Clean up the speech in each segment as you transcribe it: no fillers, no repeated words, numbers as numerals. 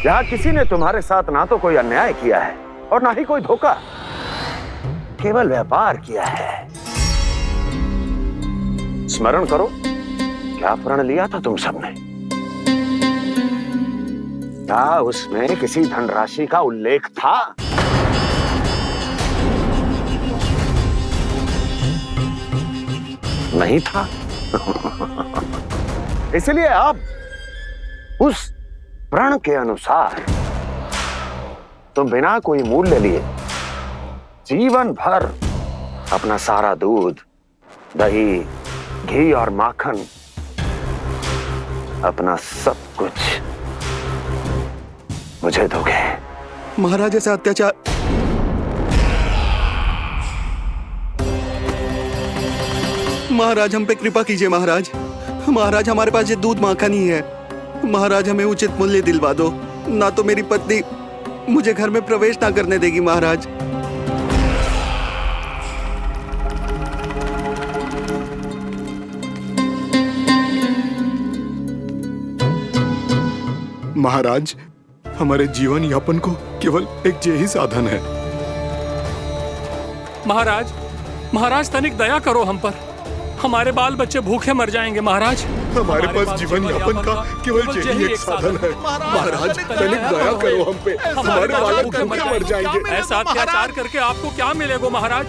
जहां किसी ने तुम्हारे साथ ना तो कोई अन्याय किया है और ना ही कोई धोखा, केवल व्यापार किया है। स्मरण करो, क्या प्रण लिया था तुम सबने? क्या उसमें किसी धनराशि का उल्लेख था? नहीं था। इसलिए अब उस प्रण के अनुसार तुम बिना कोई मूल्य लिए जीवन भर अपना सारा दूध, दही, घी और माखन, अपना सब कुछ मुझे दोगे। महाराज ऐसा अत्याचार। महाराज हम पे कृपा कीजिए महाराज। महाराज हमारे पास ये दूध माखन ही है। महाराज हमें उचित मूल्य दिलवा दो, ना तो मेरी पत्नी मुझे घर में प्रवेश ना करने देगी महाराज। महाराज हमारे जीवन यापन को केवल एक यही साधन है। महाराज, महाराज तनिक दया करो हम पर। हमारे बाल बच्चे भूखे मर जाएंगे महाराज। हमारे पास जीवन यापन का केवल यही एक साधन है। महाराज तनिक दया करो हम पे, हमारे बालक भूखे मर जाएंगे। ऐसा अत्याचार करके आपको क्या मिलेगा महाराज?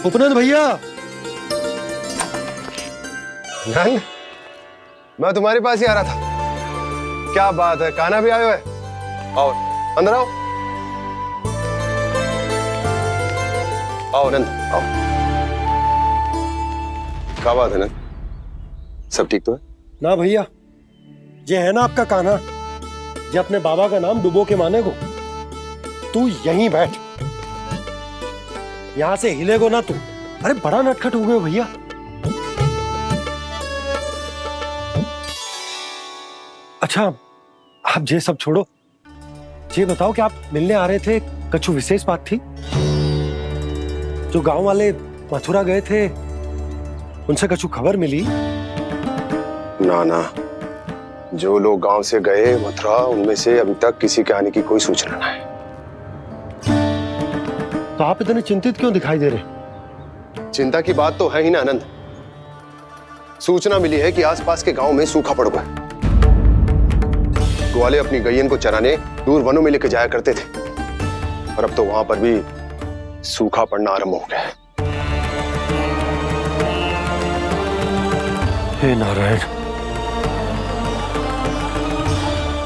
उपनंद भैया। नंद, मैं तुम्हारे पास ही आ रहा था। क्या बात है, कान्हा भी आयो है? आओ अंदर आओ। आओ नंद आओ। क्या बात है नंद, सब ठीक तो है? ना भैया, ये है ना आपका कान्हा, ये अपने बाबा का नाम डुबो के माने को। तू यहीं बैठ, यहां से हिलेगो ना तू। अरे बड़ा नटखट हो गए भैया। अच्छा आप ये सब छोड़ो, ये बताओ कि आप मिलने आ रहे थे, कछु विशेष बात थी? जो गांव वाले मथुरा गए थे उनसे कछु खबर मिली? ना ना, जो लोग गांव से गए मथुरा, उनमें से अभी तक किसी के आने की कोई सूचना नहीं है। तो आप इतने चिंतित क्यों दिखाई दे रहे? चिंता की बात तो है ही ना आनंद। सूचना मिली है कि आसपास के गांव में सूखा पड़ गया। ग्वाले अपनी गैयन को चराने दूर वनों में लेके जाया करते थे, और अब तो वहां पर भी सूखा पड़ना आरंभ हो गया है। हे नारायण,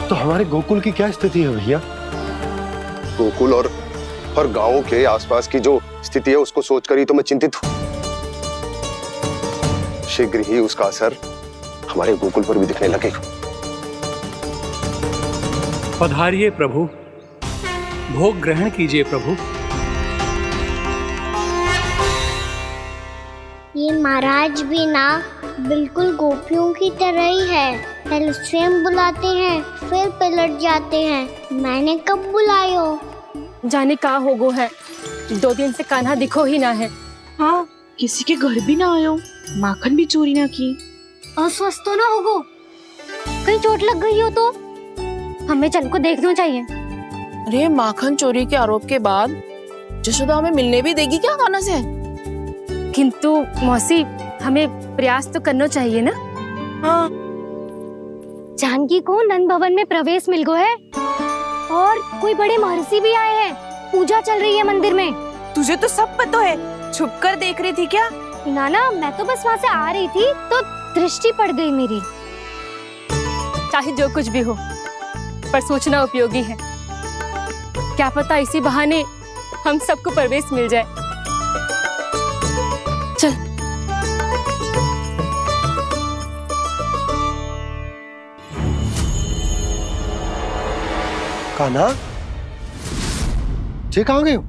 तो हमारे गोकुल की क्या स्थिति है भैया? गोकुल और गांवों के आसपास की जो स्थिति है उसको सोचकर ही तो मैं चिंतित हूं। शीघ्र ही उसका असर हमारे गोकुल पर भी दिखने लगेगा। पधारिए प्रभु, भोग ग्रहण कीजिए प्रभु। ये महाराज भी ना बिल्कुल गोपियों की तरह ही है। पहले स्वयं बुलाते हैं, फिर पलट जाते हैं। मैंने कब बुलायो? जाने का होगो है, 2 दिन से कान्हा दिखो ही ना है। हाँ, किसी के घर भी ना आयो, माखन भी चोरी ना की। अस्वस्थ तो ना होगो? कहीं चोट लग गई हो तो? हमें चल को देखना चाहिए। अरे माखन चोरी के आरोप के बाद जशोदा हमें मिलने भी देगी क्या कान्हा से? किंतु मौसी, हमें प्रयास तो करना चाहिए ना। हाँ। जानकी को नंद भवन में प्रवेश मिल गो है, और कोई बड़े महर्षि भी आए हैं। पूजा चल रही है मंदिर में। तुझे तो सब पता है, छुप कर देख रही थी क्या? ना, मैं तो बस वहाँ से आ रही थी तो दृष्टि पड़ गई मेरी। चाहे जो कुछ भी हो, पर सूचना उपयोगी है। क्या पता इसी बहाने हम सबको प्रवेश मिल जाए। चल। कान्हा, ये कहाँ गए हो?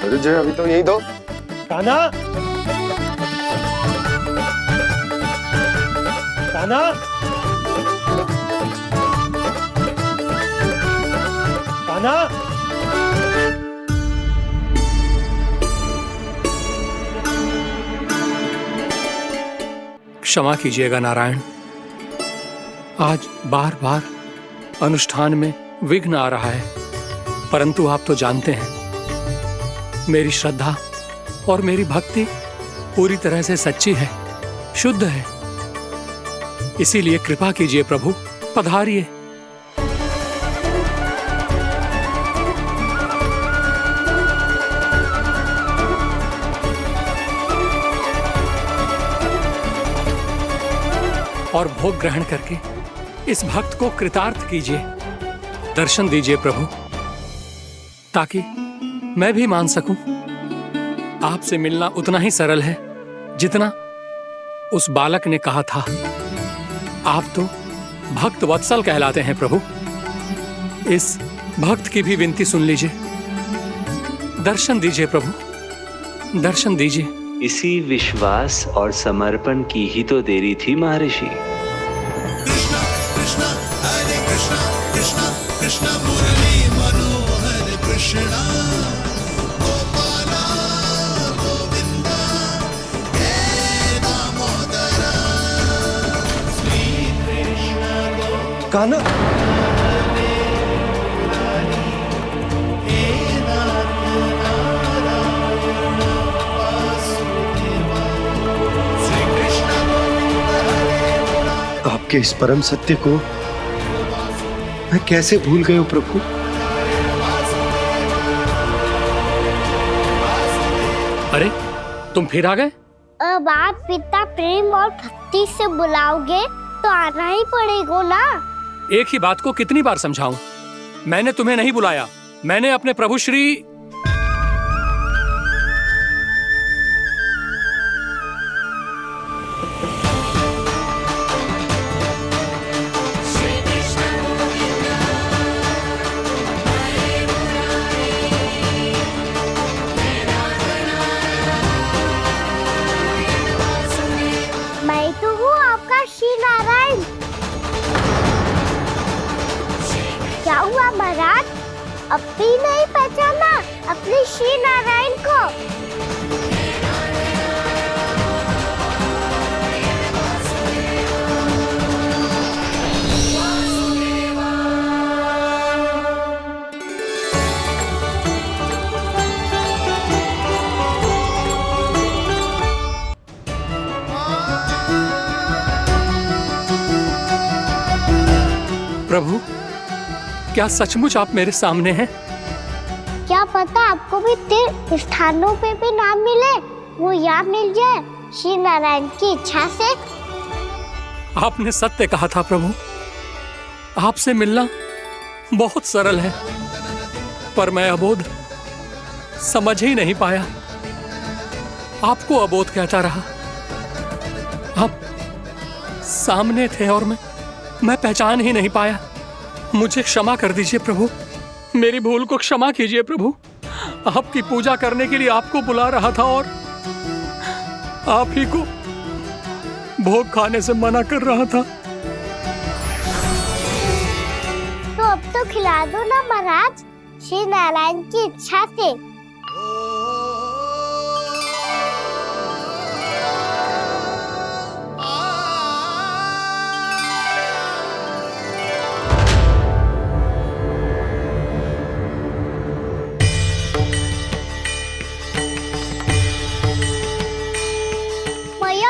अरे जय, अभी तो यही दो। कान्हा, कान्हा, कान्हा, क्षमा कीजिएगा नारायण, आज बार बार अनुष्ठान में विघ्न आ रहा है, परंतु आप तो जानते हैं मेरी श्रद्धा और मेरी भक्ति पूरी तरह से सच्ची है, शुद्ध है। इसीलिए कृपा कीजिए प्रभु, पधारिए। और भोग ग्रहण करके इस भक्त को कृतार्थ कीजिए, दर्शन दीजिए प्रभु, ताकि मैं भी मान सकूं। आपसे मिलना उतना ही सरल है जितना उस बालक ने कहा था। आप तो भक्त वत्सल कहलाते हैं प्रभु। इस भक्त की भी विनती सुन लीजिए, दर्शन दीजिए प्रभु, दर्शन दीजिए। इसी विश्वास और समर्पण की ही तो देरी थी महर्षि। कृष्णा कृष्णा हरे कृष्णा कृष्णा कृष्णा मुरली मनोहर कृष्णा गोपाला गोविंदा हे दामोदरा श्री कृष्ण कान्हा, आपके इस परम सत्य को मैं कैसे भूल गया प्रभु। अरे तुम फिर आ गए? अब आप इतना प्रेम और भक्ति से बुलाओगे तो आना ही पड़ेगा ना। एक ही बात को कितनी बार समझाऊं? मैंने तुम्हें नहीं बुलाया, मैंने अपने प्रभु श्री मैं तो हूँ आपका श्री नारायण। क्या हुआ महाराज, अब भी नहीं पहचाना अपने श्री नारायण को? प्रभु, क्या सचमुच आप मेरे सामने हैं? क्या पता आपको भी तीर्थ स्थानों पे भी नाम मिले, वो यहाँ मिल जाए श्री नारायण की इच्छा से। आपने सत्य कहा था प्रभु, आपसे मिलना बहुत सरल है, पर मैं अबोध समझ ही नहीं पाया, आपको अबोध कहता रहा। आप सामने थे और मैं पहचान ही नहीं पाया। मुझे क्षमा कर दीजिए प्रभु, मेरी भूल को क्षमा कीजिए प्रभु। आपकी पूजा करने के लिए आपको बुला रहा था और आप ही को भोग खाने से मना कर रहा था। तो अब तो खिला दो ना महाराज, श्री नारायण की इच्छा से।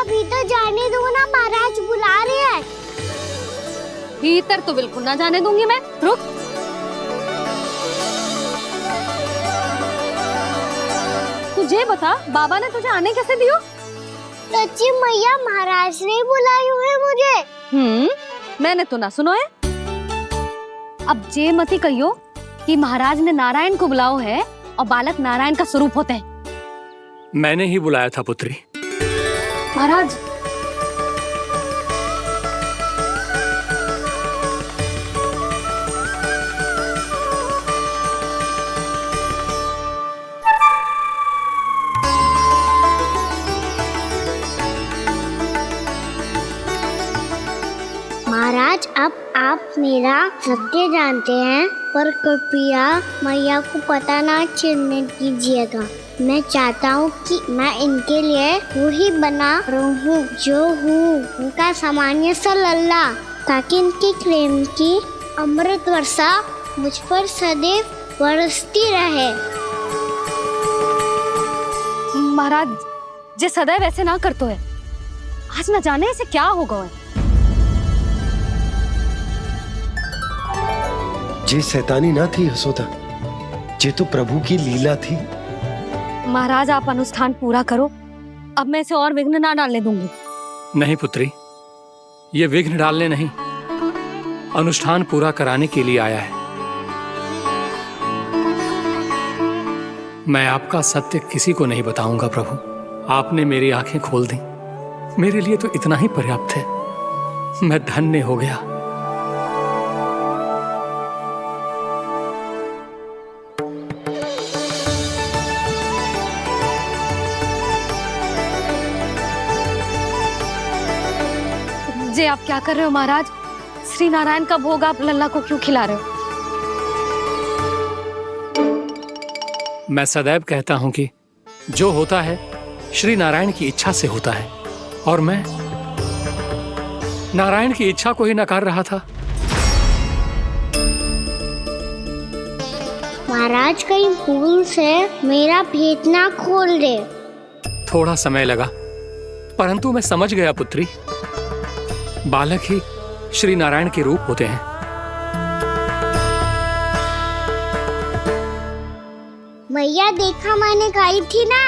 भीतर जाने दो ना, महाराज बुला रहे हैं। भीतर तो बिल्कुल ना जाने दूंगी मैं, रुक। तुझे बता, बाबा ने तुझे आने कैसे दियो? सच्ची मैया, महाराज ने बुलाई हुई मुझे। मैंने तो ना सुनो है। अब जे मती कहियो कि महाराज ने नारायण को बुलाओ है और बालक नारायण का स्वरूप होते हैं। मैंने ही बुलाया था पुत्री। महाराज, महाराज, अब आप मेरा सत्य जानते हैं। पर कृपया मैया को पता ना चलने दीजिएगा। मैं चाहता हूँ कि मैं इनके लिए वही बना रहूँ जो हूँ, उनका सामान्य सा लल्ला, ताकि इनके प्रेम की अमृत वर्षा मुझ पर सदैव बरसती रहे। महाराज जे सदैव ऐसे ना करतो है, आज न जाने इसे क्या होगा है। जे शैतानी ना थी यशोदा, जे तो प्रभु की लीला थी। महाराज आप अनुष्ठान पूरा करो, अब मैं इसे और विघ्न ना डालने दूंगी। नहीं पुत्री, ये विघ्न डालने नहीं, अनुष्ठान पूरा कराने के लिए आया है। मैं आपका सत्य किसी को नहीं बताऊंगा प्रभु। आपने मेरी आंखें खोल दी, मेरे लिए तो इतना ही पर्याप्त है। मैं धन्य हो गया। जे आप क्या कर रहे हो महाराज? श्री नारायण का भोग आप लल्ला को क्यों खिला रहे हो? मैं सदैव कहता हूं कि जो होता है श्री नारायण की इच्छा से होता है, और मैं नारायण की इच्छा को ही नकार रहा था। महाराज कहीं भूल से मेरा भेद ना खोल दे। थोड़ा समय लगा, परंतु मैं समझ गया पुत्री। बालक ही श्री नारायण के रूप होते हैं। मैया देखा मैंने कही थी ना।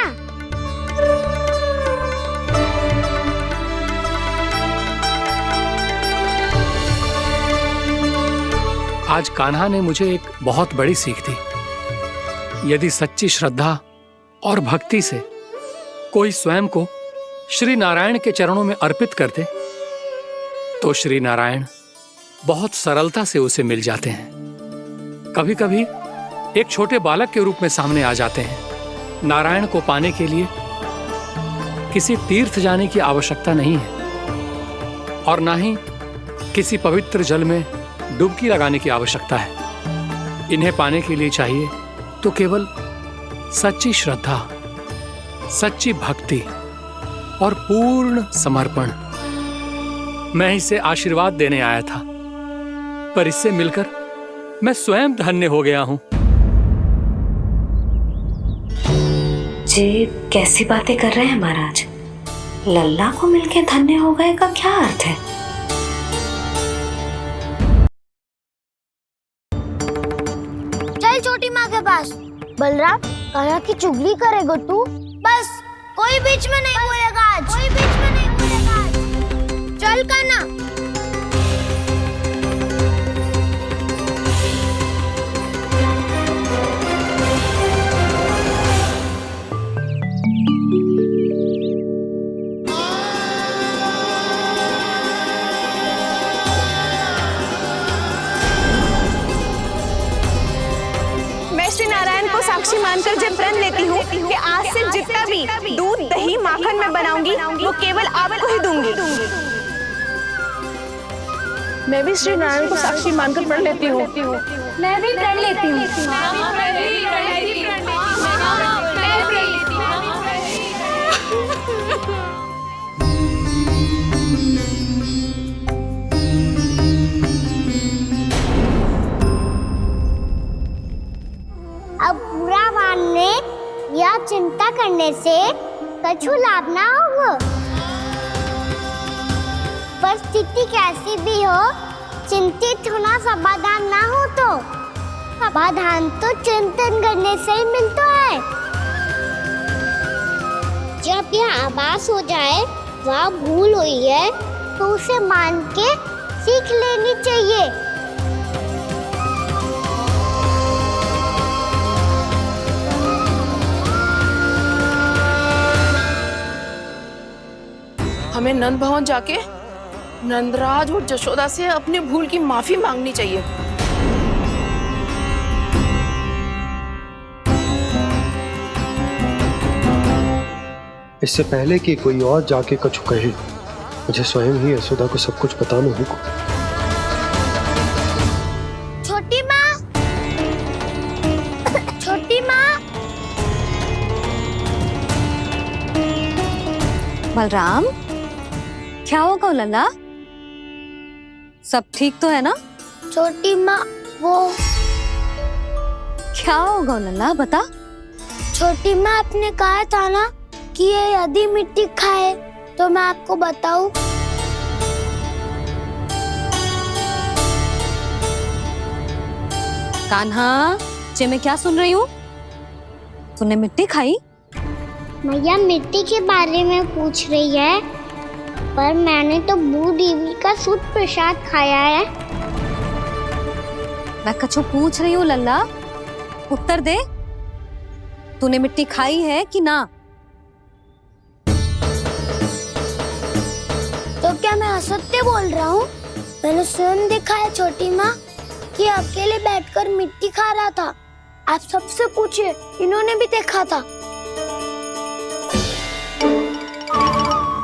आज कान्हा ने मुझे एक बहुत बड़ी सीख दी। यदि सच्ची श्रद्धा और भक्ति से कोई स्वयं को श्री नारायण के चरणों में अर्पित कर दे, तो श्री नारायण बहुत सरलता से उसे मिल जाते हैं। कभी कभी एक छोटे बालक के रूप में सामने आ जाते हैं। नारायण को पाने के लिए किसी तीर्थ जाने की आवश्यकता नहीं है, और ना ही किसी पवित्र जल में डुबकी लगाने की आवश्यकता है। इन्हें पाने के लिए चाहिए तो केवल सच्ची श्रद्धा, सच्ची भक्ति और पूर्ण समर्पण। मैं इसे आशीर्वाद देने आया था, पर इससे मिलकर मैं स्वयं धन्य हो गया हूं। जी कैसी बातें कर रहे हैं महाराज? लल्ला को मिलके धन्य हो गए का क्या अर्थ है? चल छोटी माँ के पास। बलराम, कान्हा की चुगली करेगा तू? बस, कोई बीच में नहीं बोलेगा आज। कोई बीच में नहीं बोलेगा आज। चल कान्हा। श्री नारायण को साक्षी मानकर जब प्रण लेती हूँ कि आज से जितना भी दूध, दही, माखन मैं बनाऊंगी वो केवल आपको ही दूंगी। मैं भी श्री नारायण को साक्षी मानकर प्रण लेती हूँ। मैं भी प्रण लेती हूँ। अब बुरा मानने या चिंता करने से कछु लाभ ना होगा। परिस्थिति कैसी भी हो, चिंतित होना समाधान ना हो तो समाधान तो चिंतन करने से ही मिलता है। जब यह आभास हो जाए वह भूल हुई है तो उसे मान के सीख लेनी चाहिए। हमें नंद भवन जाके नंदराज और जशोदा से अपनी भूल की माफी मांगनी चाहिए। इससे पहले कि कोई और जाके कछु कहे, मुझे स्वयं ही यशोदा को सब कुछ बताना होगा। छोटी माँ, बलराम, क्या होगा लल्ला? सब ठीक तो है ना? छोटी माँ वो क्या होगा लल्ला, बता। छोटी माँ आपने कहा था ना कि ये यदि मिट्टी खाए तो मैं आपको बताऊं। कान्हा, जे मैं क्या सुन रही हूँ? तूने मिट्टी खाई? मैया मिट्टी के बारे में पूछ रही है, पर मैंने तो भू देवी का शुद्ध प्रसाद खाया है। मैं कछु पूछ रही हूँ लल्ला, उत्तर दे। तूने मिट्टी खाई है कि ना? तो क्या मैं असत्य बोल रहा हूँ? मैंने स्वयं देखा है छोटी माँ कि अकेले बैठकर मिट्टी खा रहा था। आप सबसे पूछिए, इन्होंने भी देखा था।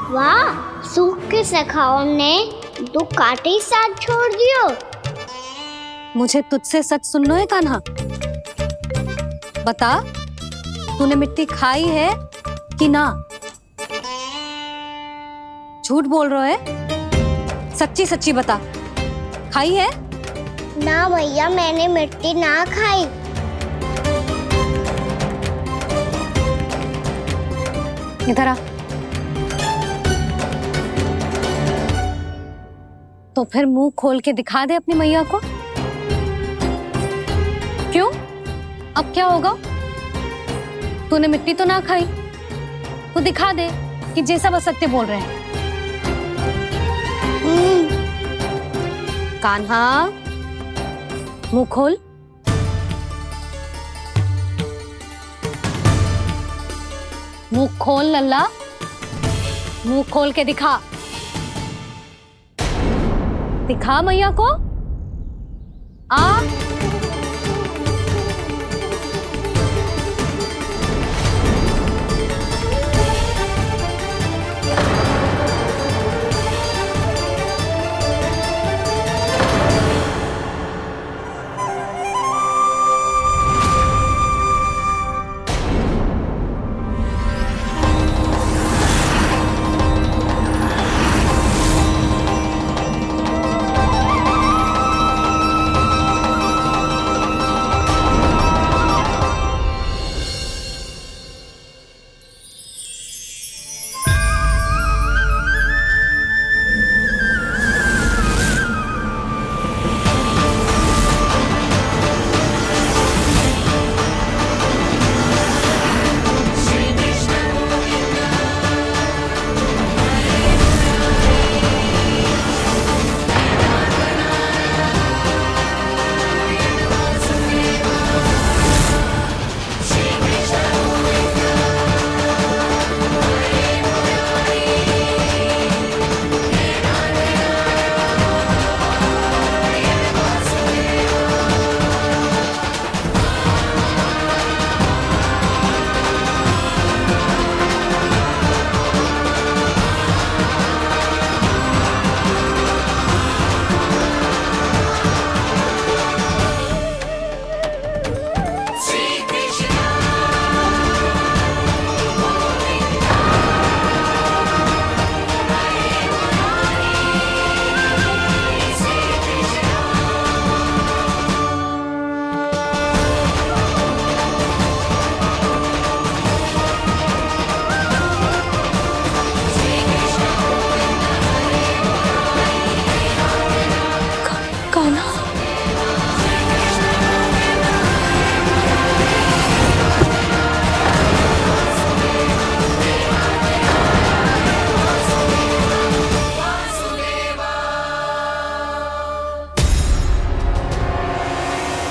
वाह, सूख के सखाओ ने 2 कांटे ही साथ छोड़ दियो। मुझे तुझसे सच सुनना है कान्हा। बता, तूने मिट्टी खाई है कि ना? झूठ बोल रहा है, सच्ची सच्ची बता, खाई है? ना भैया, मैंने मिट्टी ना खाई। इधर आ। तो फिर मुंह खोल के दिखा दे अपनी मैया को। क्यों? अब क्या होगा? तूने मिट्टी तो ना खाई, तो दिखा दे कि जे सब असत्य बोल रहे हैं। कान्हा, मुंह खोल। मुंह खोल लल्ला, मुंह खोल के दिखा। दिखा मैया को। आ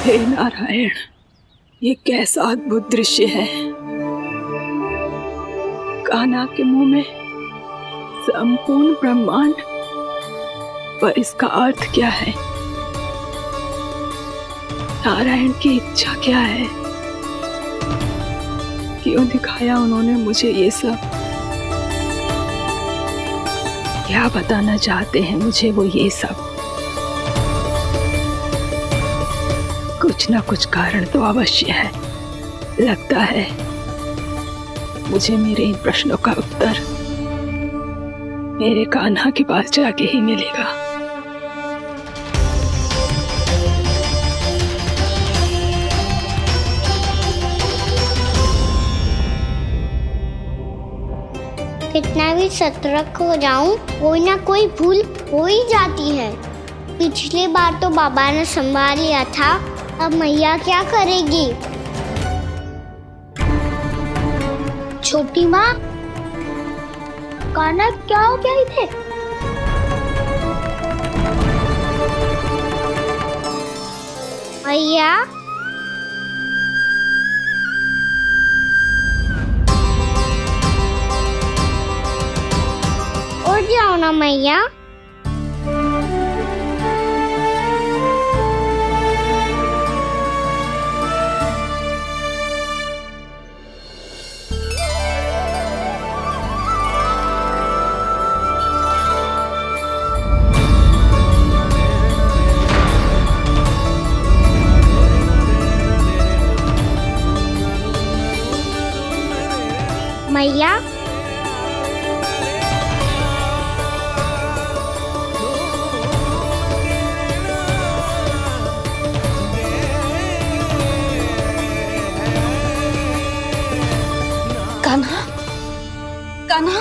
हे नारायण, ये कैसा अद्भुत दृश्य है। कान्हा के मुंह में संपूर्ण ब्रह्मांड, पर इसका अर्थ क्या है? नारायण की इच्छा क्या है? क्यों दिखाया उन्होंने मुझे ये सब? क्या बताना चाहते हैं मुझे वो ये सब? कुछ ना कुछ कारण तो अवश्य है। लगता है मुझे मेरे इन प्रश्नों का उत्तर मेरे कान्हा के पास जाके ही मिलेगा। कितना भी सतर्क हो जाऊं, कोई ना कोई भूल हो ही जाती है। पिछली बार तो बाबा ने संभाल लिया था, अब मैया क्या करेगी? छोटी माँ, कान्हा क्या हो गया इधर? मैया, उठ जाओ ना मैया। मैया, कान्हा, कान्हा,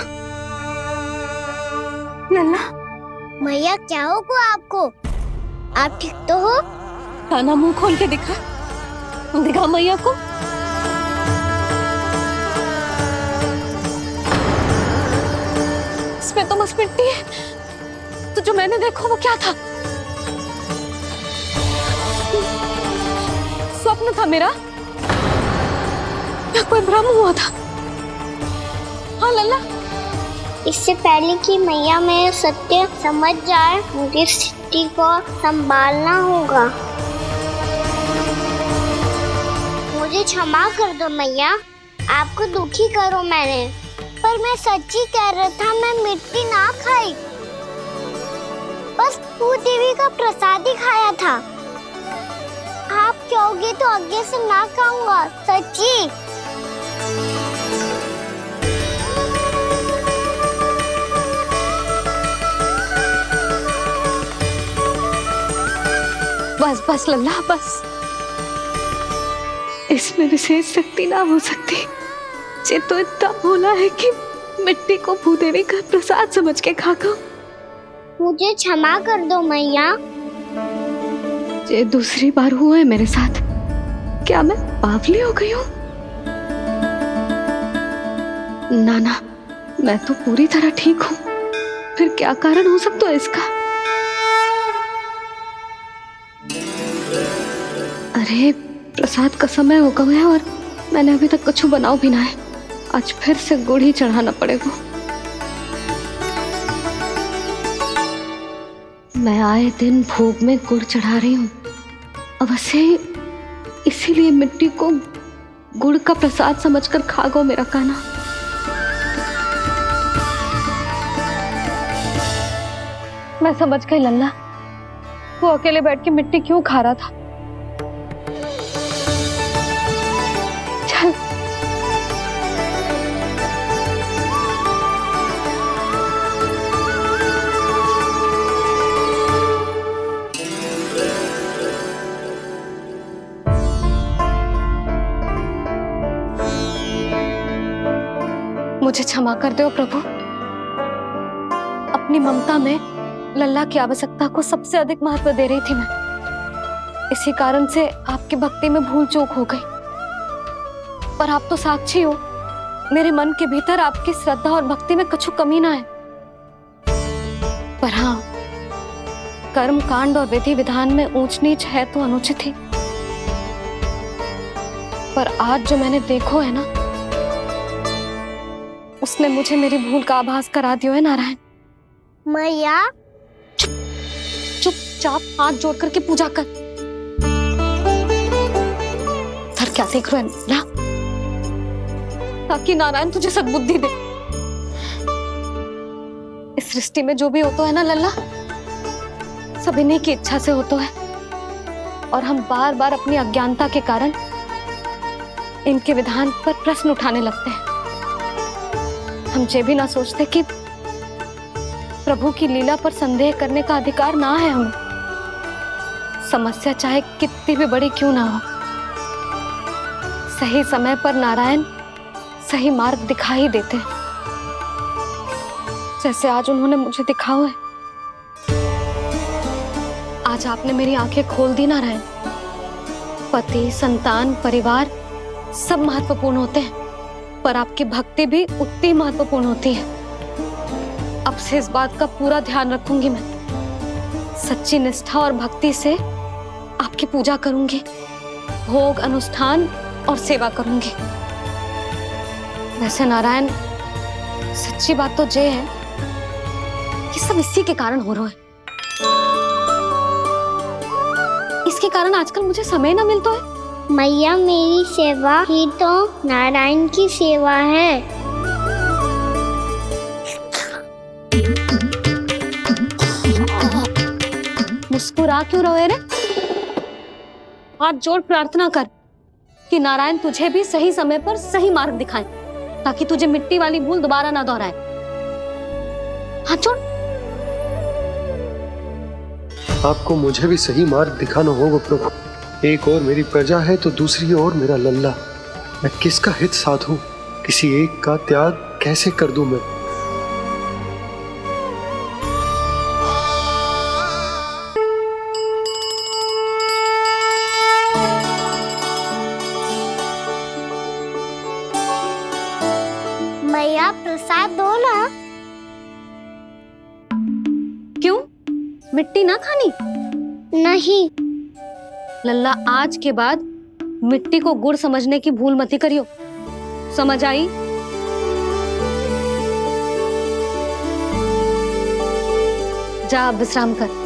लल्ला। मैया क्या होगा आपको? आप ठीक तो हो? कान्हा मुंह खोल के दिखा, दिखा मैया को। इसमें तो बस मिट्टी है, तो जो मैंने देखा वो क्या था? स्वप्न था मेरा या कोई भ्रम हुआ था? हाँ लल्ला, इससे पहले कि मैया मेरे सत्य समझ जाए, मुझे स्थिति को संभालना होगा। मुझे क्षमा कर दो मैया, आपको दुखी करो मैंने, पर मैं सच्ची कह रहा था, मैं मिट्टी ना खाई, बस तू देवी का प्रसाद ही खाया था। आप कहोगे तो आगे से ना खाऊंगा, सच्ची। बस बस लल्ला, बस। इसमें विशेष शक्ति ना हो सकती। ये तो इतना भोला है कि मिट्टी को भूदेवी का प्रसाद समझ के खागा। मुझे क्षमा कर दो मैया। ये दूसरी बार हुआ है मेरे साथ। क्या मैं बावली हो गई हूँ? ना ना, मैं तो पूरी तरह ठीक हूँ। फिर क्या कारण हो सकता है इसका? अरे प्रसाद का समय हो गया है और मैंने अभी तक कुछ बनाओ भी ना है। आज फिर से गुड़ ही चढ़ाना पड़ेगा। मैं आए दिन भोग में गुड़ चढ़ा रही हूँ, अवश्य ही इसीलिए मिट्टी को गुड़ का प्रसाद समझकर खा गो मेरा कान्हा। मैं समझ गई लल्ला, वो अकेले बैठ के मिट्टी क्यों खा रहा था। चल मुझे क्षमा कर दो प्रभु। अपनी ममता में लल्ला की आवश्यकता को सबसे अधिक महत्व दे रही थी मैं। इसी कारण से आपकी भक्ति में भूल चूक हो गई। पर आप तो साक्षी हो, मेरे मन के भीतर आपकी श्रद्धा और भक्ति में कछु कमी ना है। पर हाँ, कर्म कांड और विधि विधान में ऊंच नीच है तो अनुचित ही। पर आज जो मैंने देखो है ना, उसने मुझे मेरी भूल का आभास करा दियो है नारायण। मैया, चुपचाप हाथ जोड़ करके पूजा कर। सर क्या देख रहे हैं ना? ताकि नारायण तुझे सद्बुद्धि दे। इस सृष्टि में जो भी होता है ना लल्ला, सब इन्हीं की इच्छा से होता है। और हम बार बार अपनी अज्ञानता के कारण इनके विधान पर प्रश्न उठाने लगते हैं। हम ये भी ना सोचते कि प्रभु की लीला पर संदेह करने का अधिकार ना है हमें। समस्या चाहे कितनी भी बड़ी क्यों ना हो, सही समय पर नारायण सही मार्ग दिखा ही देते हैं, जैसे आज उन्होंने मुझे दिखाया है। आज आपने मेरी आंखें खोल दी नारायण। पति, संतान, परिवार सब महत्वपूर्ण होते हैं, पर आपकी भक्ति भी उतनी महत्वपूर्ण होती है। अब से इस बात का पूरा ध्यान रखूंगी मैं। सच्ची निष्ठा और भक्ति से आपकी पूजा करूंगी, भोग, अनुष्ठान और सेवा करूंगी। वैसे नारायण, सच्ची बात तो ये है कि सब इसी के कारण हो रहा है। इसके कारण आजकल मुझे समय ना मिलता है। मैया, मेरी सेवा ही तो नारायण की सेवा है। मुस्कुरा क्यों रहे रे? हाथ जोड़ प्रार्थना कर कि नारायण तुझे भी सही समय पर सही मार्ग दिखाएं, ताकि तुझे मिट्टी वाली भूल दोबारा ना दोहराए। हाथ जोड़। आपको मुझे भी सही मार्ग दिखाना होगा प्रभु। एक और मेरी प्रजा है तो दूसरी ओर मेरा लल्ला। मैं किसका हित साधूं? किसी एक का त्याग कैसे कर दूं मैं? मैया, प्रसाद दो ना। क्यों? मिट्टी ना खानी? नहीं। लल्ला, आज के बाद मिट्टी को गुड़ समझने की भूल मत करियो। समझ आई? जा अब विश्राम कर।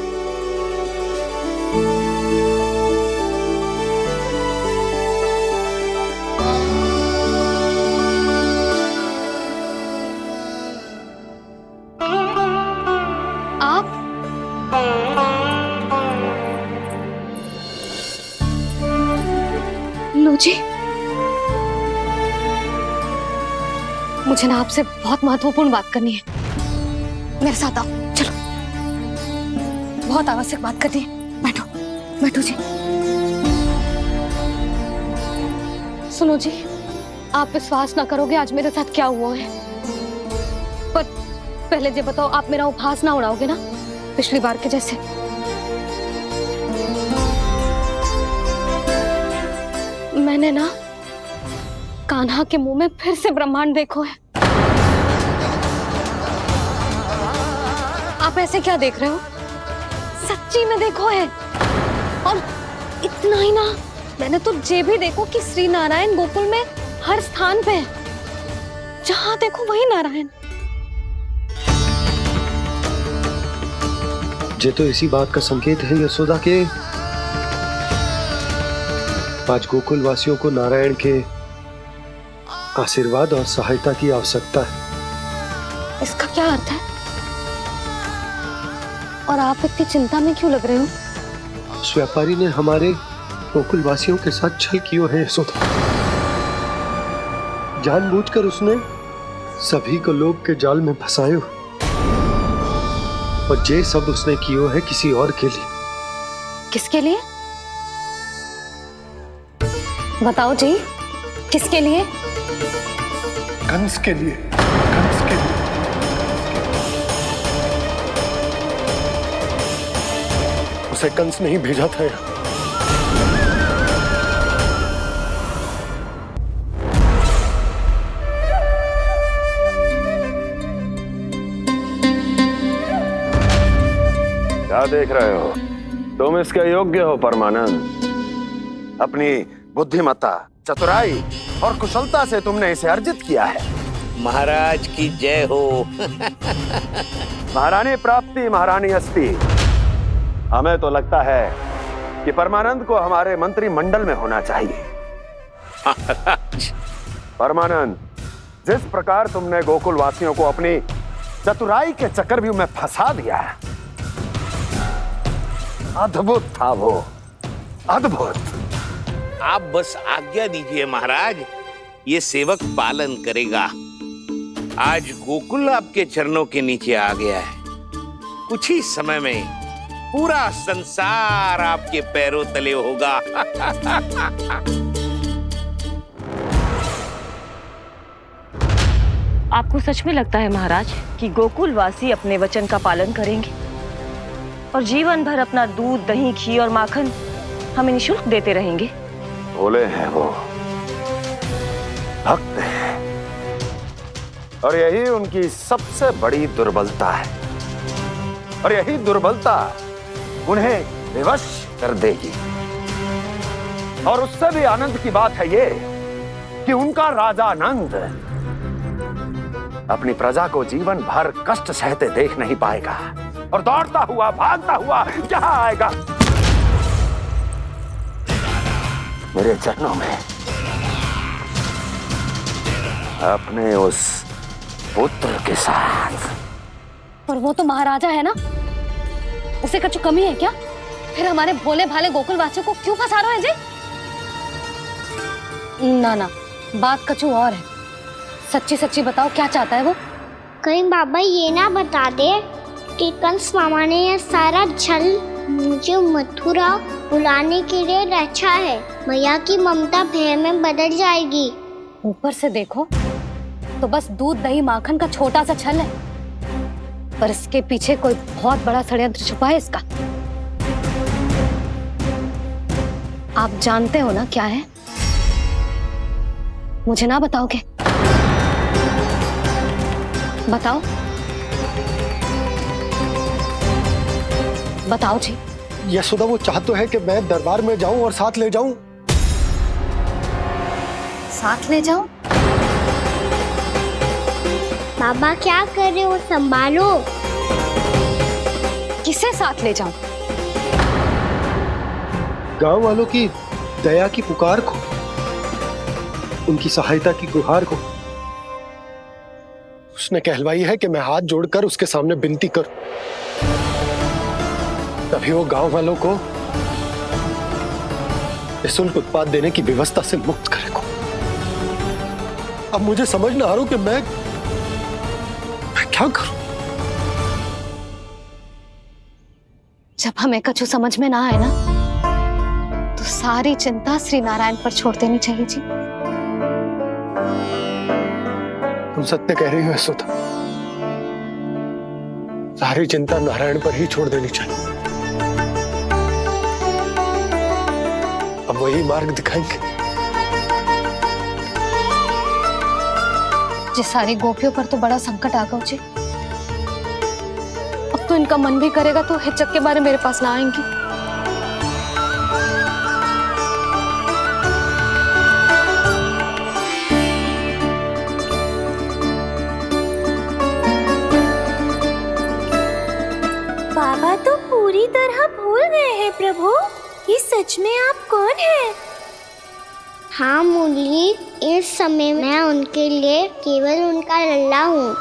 जी, मुझे ना आपसे बहुत महत्वपूर्ण बात करनी है। मेरे साथ आओ, चलो। बहुत आवश्यक बात करनी है। बैठो, बैठो जी। सुनो जी, आप विश्वास ना करोगे आज मेरे साथ क्या हुआ है। पर पहले ये बताओ, आप मेरा उपहास ना उड़ाओगे ना, पिछली बार के जैसे? मैंने ना कान्हा के मुंह में फिर से ब्रह्मांड देखो है। आप ऐसे क्या देख रहे हो? सच्ची में देखो है। और इतना ही ना, मैंने तो ये भी देखो कि श्री नारायण गोकुल में हर स्थान पे है। जहां देखो वही नारायण। ये तो इसी बात का संकेत है यशोदा के आज गोकुल वासियों को नारायण के आशीर्वाद और सहायता की आवश्यकता है। इसका क्या अर्थ है? और आप इतनी चिंता में क्यों लग रहे हो? उस व्यापारी ने हमारे गोकुल वासियों के साथ छल किया है यशोदा। जानबूझकर उसने सभी को लोभ के जाल में फंसायो, और ये सब उसने किया है किसी और के लिए। किसके लिए? बताओ जी, किसके लिए? कंस के लिए। कंस के लिए। उसे कंस नहीं भेजा था यहाँ। क्या देख रहे हो? तुम इसके योग्य हो परमानंद। अपनी बुद्धिमत्ता, चतुराई और कुशलता से तुमने इसे अर्जित किया है। महाराज की जय हो। महारानी प्राप्ति महारानी अस्ति। हमें तो लगता है कि परमानंद को हमारे मंत्रिमंडल में होना चाहिए। परमानंद, जिस प्रकार तुमने गोकुल वासियों को अपनी चतुराई के चक्रव्यूह में फंसा दिया है, अद्भुत था वो, अद्भुत। आप बस आज्ञा दीजिए महाराज, ये सेवक पालन करेगा। आज गोकुल आपके चरणों के नीचे आ गया है। कुछ ही समय में पूरा संसार आपके पैरों तले होगा। आपको सच में लगता है महाराज कि गोकुलवासी अपने वचन का पालन करेंगे और जीवन भर अपना दूध, दही, घी और माखन हमें निःशुल्क देते रहेंगे? भोले हैं वो, भक्त हैं, और यही उनकी सबसे बड़ी दुर्बलता है। और यही दुर्बलता उन्हें विवश कर देगी। और उससे भी आनंद की बात है ये कि उनका राजा नंद अपनी प्रजा को जीवन भर कष्ट सहते देख नहीं पाएगा और दौड़ता हुआ, भागता हुआ यहाँ आएगा मेरे चरणों में, अपने उस पुत्र के साथ। पर वो तो महाराजा है ना, उसे कुछ कमी है क्या? फिर हमारे भोले भाले गोकुल वासियों को क्यों फंसा रहे हैं जी? ना ना, बात कछु और है। सच्ची सच्ची बताओ, क्या चाहता है वो? कहीं बाबा ये ना बता दे कि कंस मामा ने यह सारा छल मुझे मथुरा बुलाने के लिए रचा है। मैया की ममता भय में बदल जाएगी। ऊपर से देखो तो बस दूध, दही, माखन का छोटा सा छल है, पर इसके पीछे कोई बहुत बड़ा षड्यंत्र छुपा है इसका। आप जानते हो ना क्या है? मुझे ना बताओगे? बताओ बताओ जी। यशोदा, वो चाह तो है कि मैं दरबार में जाऊं और साथ ले जाऊं। साथ ले जाऊं? बाबा क्या कर रहे हो, संभालो। किसे साथ ले जाऊं? गांव वालों की दया की पुकार को, उनकी सहायता की गुहार को। उसने कहलवाई है कि मैं हाथ जोड़कर उसके सामने विनती करूं, तभी वो गांव वालों को निःशुल्क उत्पाद देने की व्यवस्था से मुक्त करेगा। अब मुझे समझ ना आ रहा कि मैं क्या करूं। जब हमें कछु समझ में ना आए ना, तो सारी चिंता श्री नारायण पर छोड़ देनी चाहिए जी। तुम सत्य कह रही हो यशोदा, सारी चिंता नारायण पर ही छोड़ देनी चाहिए। अब वही मार्ग दिखाएंगे। जिस सारी गोपियों पर तो बड़ा संकट आ गया जी। अब तो इनका मन भी करेगा तो हिचक के बारे मेरे पास ना आएंगी। बाबा तो पूरी तरह भूल गए हैं प्रभु, ये सच में आप कौन हैं? हाँ मुरली, इस समय मैं उनके लिए केवल उनका लल्ला हूँ।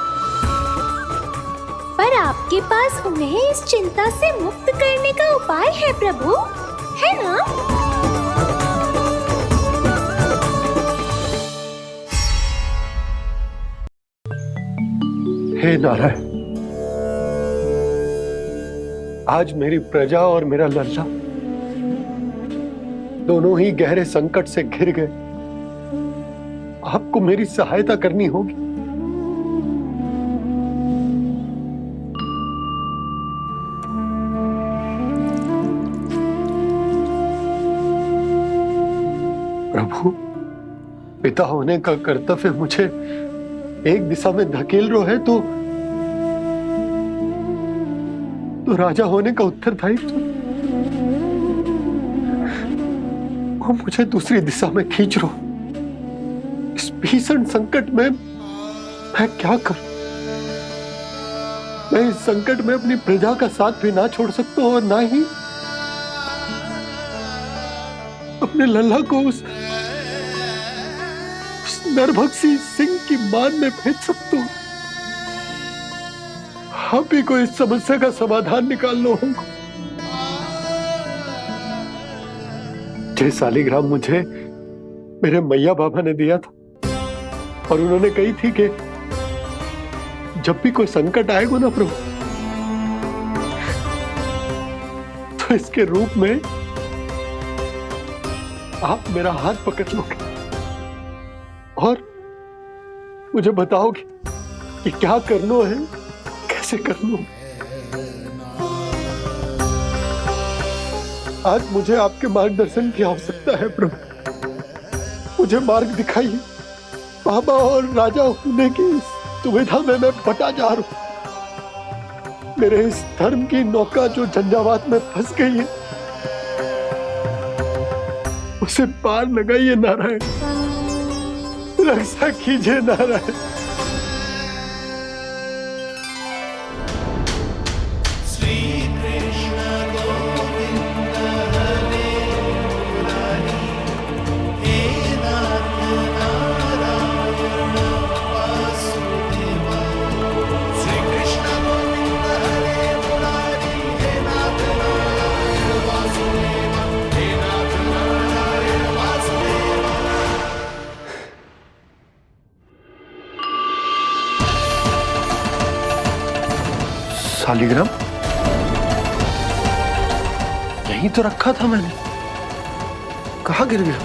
पर आपके पास उन्हें इस चिंता से मुक्त करने का उपाय है प्रभु, है ना? हे नारायण, आज मेरी प्रजा और मेरा लल्ला दोनों ही गहरे संकट से घिर गए। आपको मेरी सहायता करनी होगी। प्रभु, पिता होने का कर्तव्य मुझे एक दिशा में धकेल रहा है तो राजा होने का उत्तरदायित्व वो मुझे दूसरी दिशा में खींच रहा। इस भीषण संकट में मैं क्या करूं? मैं इस संकट में अपनी प्रजा का साथ भी ना छोड़ सकता हूं और ना ही अपने लल्ला को उस नरभक्षी सिंह की मान में भेज सकता हूं। आप ही को इस समस्या का समाधान निकालना होगा। जे शालिग्राम मुझे मेरे मैया बाबा ने दिया था और उन्होंने कही थी कि जब भी कोई संकट आएगा ना प्रभु, तो इसके रूप में आप मेरा हाथ पकड़ लोगे और मुझे बताओगे कि क्या करना है, कैसे करना है। आज मुझे आपके मार्गदर्शन की आवश्यकता है प्रभु। मुझे मार्ग दिखाइए। बाबा और राजा होने की इस दुविधा में मैं बटा जा रहा हूं। मेरे इस धर्म की नौका जो झंझावात में फंस गई है, उसे पार लगाइए नारायण, रक्षा कीजिए नारायण। शालिग्राम यहीं तो रखा था मैंने, कहाँ गिर गया,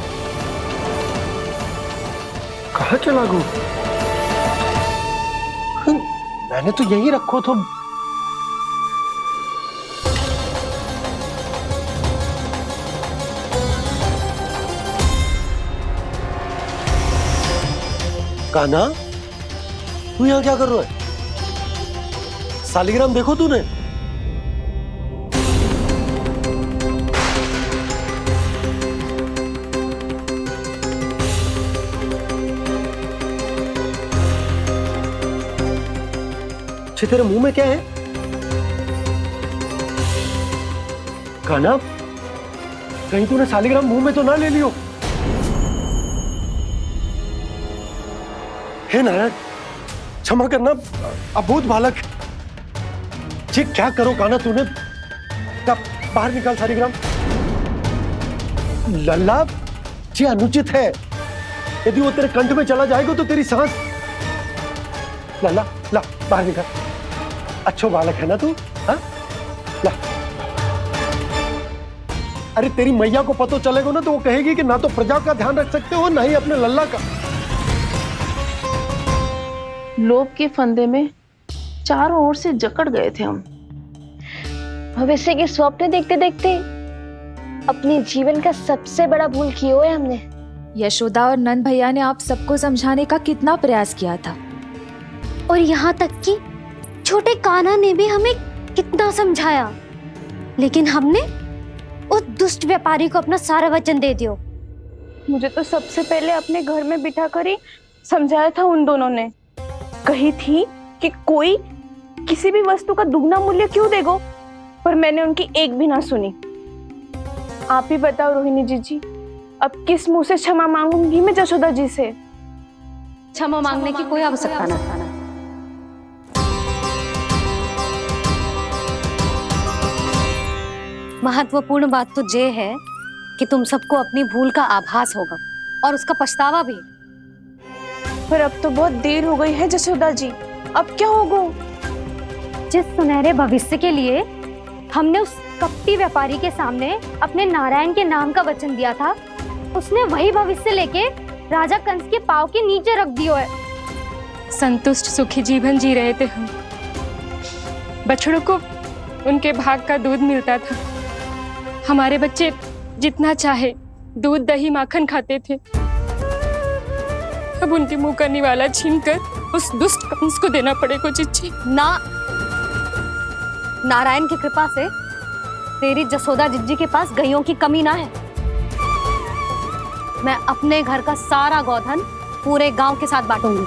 कहाँ चला गया? मैंने तो यहीं रखो तो। कान्हा, तू यहाँ क्या कर रहा है? शालिग्राम देखो तूने? तेरे मुंह में क्या है? कान्हा, कहीं तूने शालिग्राम मुंह में तो ना ले लियो? हे नारायण, क्षमा करना, अबोध बालक। जी क्या करो कान्हा तूने? क्या बाहर निकाल शालिग्राम। लल्ला, जी अनुचित है। यदि वो तेरे कंठ में चला जाएगा तो तेरी सांस। लल्ला, ला बाहर निकाल। अच्छो बालक है ना तू? हाँ? ला। अरे तेरी मैया को पता चलेगा ना तो वो कहेगी कि ना तो प्रजा का ध्यान रख सकते हो ना ही अपने लल्ला का। लोभ के फंदे में चारों ओर से जकड़ गए थे हम। भविष्य के स्वप्न देखते देखते अपने जीवन का सबसे बड़ा भूल किया है हमने। यशोदा और नंद भैया ने आप सबको समझाने का कितना प्रयास किया था, और यहाँ तक कि छोटे कान्हा ने भी हमें कितना समझाया, लेकिन हमने उस दुष्ट व्यापारी को अपना सारा वचन दे दिया। मुझे तो सबसे पहले अपने घर में बिठा कर ही समझाया था उन दोनों ने। कही थी कि कोई किसी भी वस्तु का दुगना मूल्य क्यों देगो, पर मैंने उनकी एक भी ना सुनी। आप ही बताओ रोहिणी जी, अब किस मुंह से क्षमा मांगूंगी मैं जशोदा जी से? क्षमा मांगने की कोई आवश्यकता ना। महत्वपूर्ण बात तो ये है कि तुम सबको अपनी भूल का आभास होगा और उसका पछतावा भी। पर अब तो बहुत देर हो गई है जशोदा जी, अब क्या होगा? जिस सुनहरे भविष्य के लिए हमने उस कपटी व्यापारी के सामने अपने नारायण के नाम का वचन दिया था, उसने वही भविष्य लेके राजा कंस के पांव के नीचे रख दिया है। संतुष्ट सुखी जीवन जी रहे थे हम। बछड़ों को उनके भाग का दूध मिलता था। हमारे बच्चे जितना चाहे दूध दही माखन खाते थे। अब उनके मुंह का निवाला छीनकर उस दुष्ट कंस को देना पड़ेगा चिच्ची। ना, नारायण की कृपा से तेरी जसोदा जिज्जी के पास गायों की कमी ना है। मैं अपने घर का सारा गोधन पूरे गांव के साथ बांटूंगी।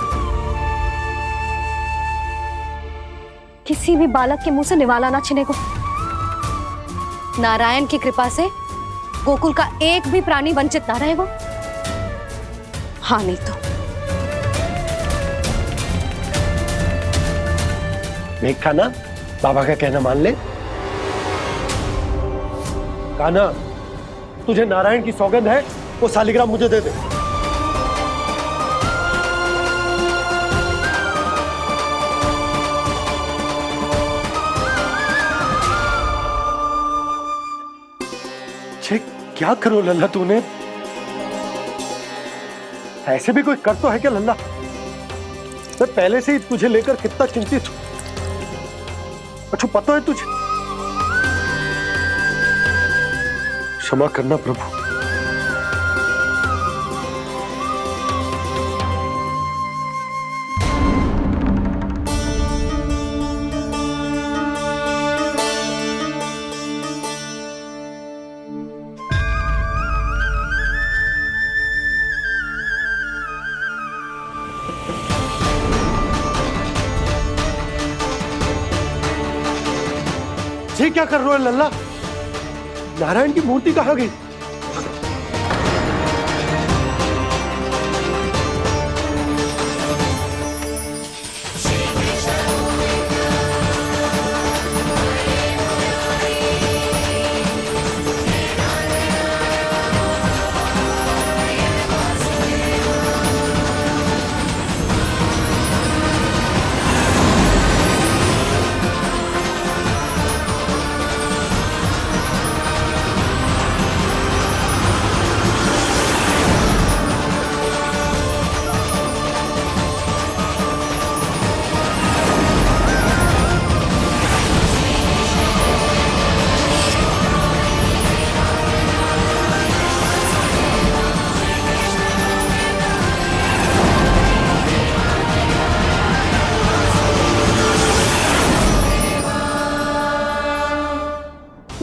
किसी भी बालक के मुंह से निवाला ना छिने को। नारायण की कृपा से गोकुल का एक भी प्राणी वंचित ना रहेगा। हाँ नहीं तो देख कान्हा, बाबा का कहना मान ले। कान्हा, तुझे नारायण की सौगंध है, वो शालिग्राम मुझे दे दे। क्या करो लल्ला तूने? ऐसे भी कोई कर तो है क्या लल्ला? मैं पहले से ही तुझे लेकर कितना चिंतित हूं। अच्छा पता है तुझे? क्षमा करना प्रभु। ये क्या कर रहे हो लल्ला? नारायण की मूर्ति कहाँ गई?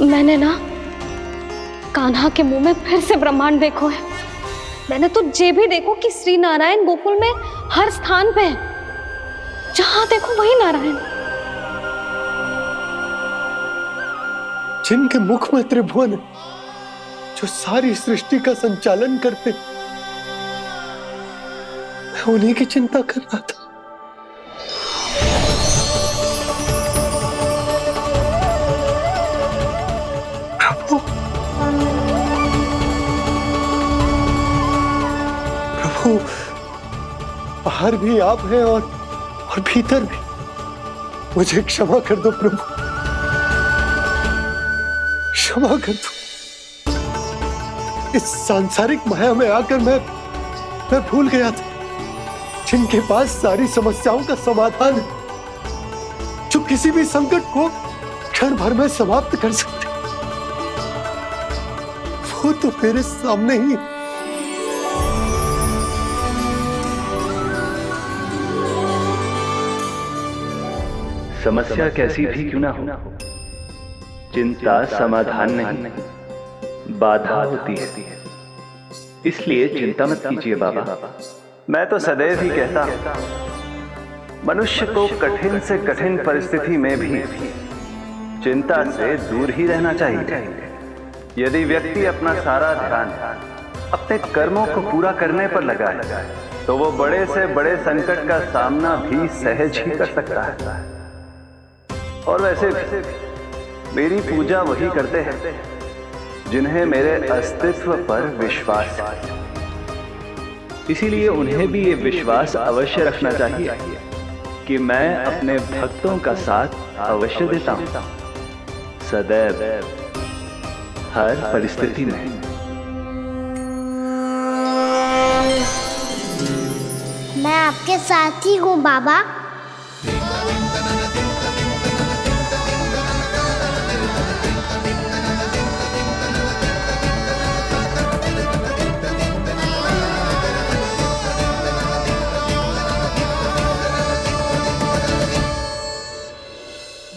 मैंने ना कान्हा के मुंह में फिर से ब्रह्मांड देखो है। मैंने तो ये भी देखो कि श्री नारायण गोकुल में हर स्थान पे है, जहां देखो वही नारायण। जिनके मुख में त्रिभुवन है, जो सारी सृष्टि का संचालन करते, मैं उन्हीं की चिंता कर रहा था। प्रभु बाहर भी आप हैं और भीतर भी। मुझे क्षमा कर दो प्रभु, क्षमा कर दो। इस सांसारिक माया में आकर मैं भूल गया था जिनके पास सारी समस्याओं का समाधान है, जो किसी भी संकट को क्षण भर में समाप्त कर सकते, वो तो मेरे सामने ही। समस्या कैसी भी क्यों ना हो, चिंता समाधान नहीं, बाधा होती है। इसलिए चिंता मत कीजिए बाबा। मैं तो सदैव ही कहता हूं, मनुष्य को कठिन से कठिन परिस्थिति में भी चिंता से दूर ही रहना चाहिए। यदि व्यक्ति अपना सारा ध्यान अपने कर्मों को पूरा करने पर लगाए, तो वो बड़े से बड़े संकट का सामना भी सहज ही कर सकता है। और वैसे भी मेरी पूजा वही करते हैं जिन्हें मेरे अस्तित्व पर विश्वास है। इसीलिए उन्हें भी ये विश्वास अवश्य रखना चाहिए कि मैं अपने भक्तों का साथ अवश्य देता हूं, सदैव, हर परिस्थिति में। मैं आपके साथ ही हूँ बाबा।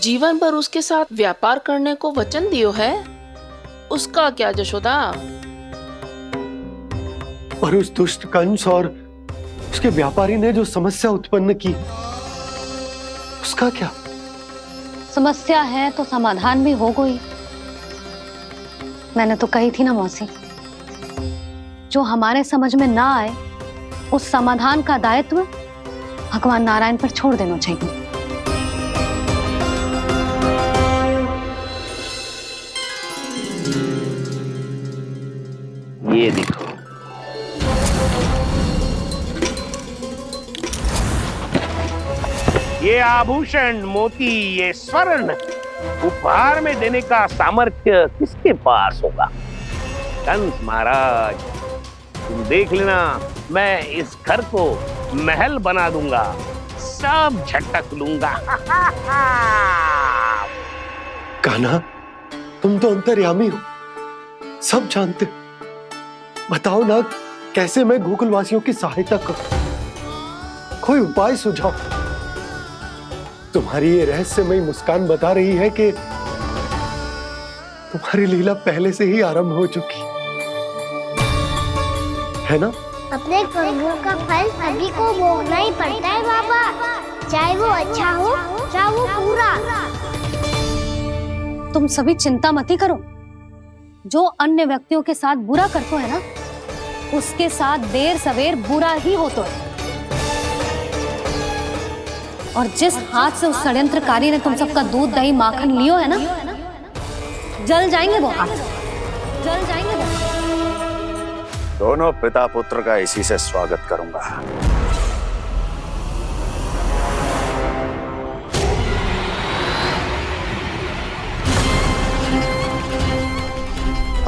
जीवन भर उसके साथ व्यापार करने को वचन दियो है, उसका क्या जशोदा? और उस दुष्ट कंस और उसके व्यापारी ने जो समस्या उत्पन्न की, उसका क्या? समस्या है तो समाधान भी हो गई। मैंने तो कही थी ना मौसी, जो हमारे समझ में ना आए उस समाधान का दायित्व भगवान नारायण पर छोड़ देना चाहिए। ये देखो, ये आभूषण, मोती, ये स्वर्ण उपहार में देने का सामर्थ्य किसके पास होगा? कंस महाराज, तुम देख लेना, मैं इस घर को महल बना दूंगा, सब झटक लूंगा। कान्हा, तुम तो अंतर्यामी हो, सब जानते हो। बताओ ना, कैसे मैं गोकुलवासियों की सहायता करूं? कोई उपाय सुझाओ। तुम्हारी ये रहस्यमयी मुस्कान बता रही है कि तुम्हारी लीला पहले से ही आरंभ हो चुकी है ना? अपने कर्मों का फल सभी को भोगना ही पड़ता है बाबा, चाहे वो अच्छा हो चाहे वो बुरा। तुम सभी चिंता मत ही करो। जो अन्य व्यक्तियों के साथ बुरा करते है ना, उसके साथ देर सवेर बुरा ही होता है। और जिस हाथ से उस षड्यंत्रकारी ने तुम सबका दूध दही माखन लियो है ना, जल जाएंगे वो हाथ, जल जाएंगे वो। दोनों पिता पुत्र का इसी से स्वागत करूंगा।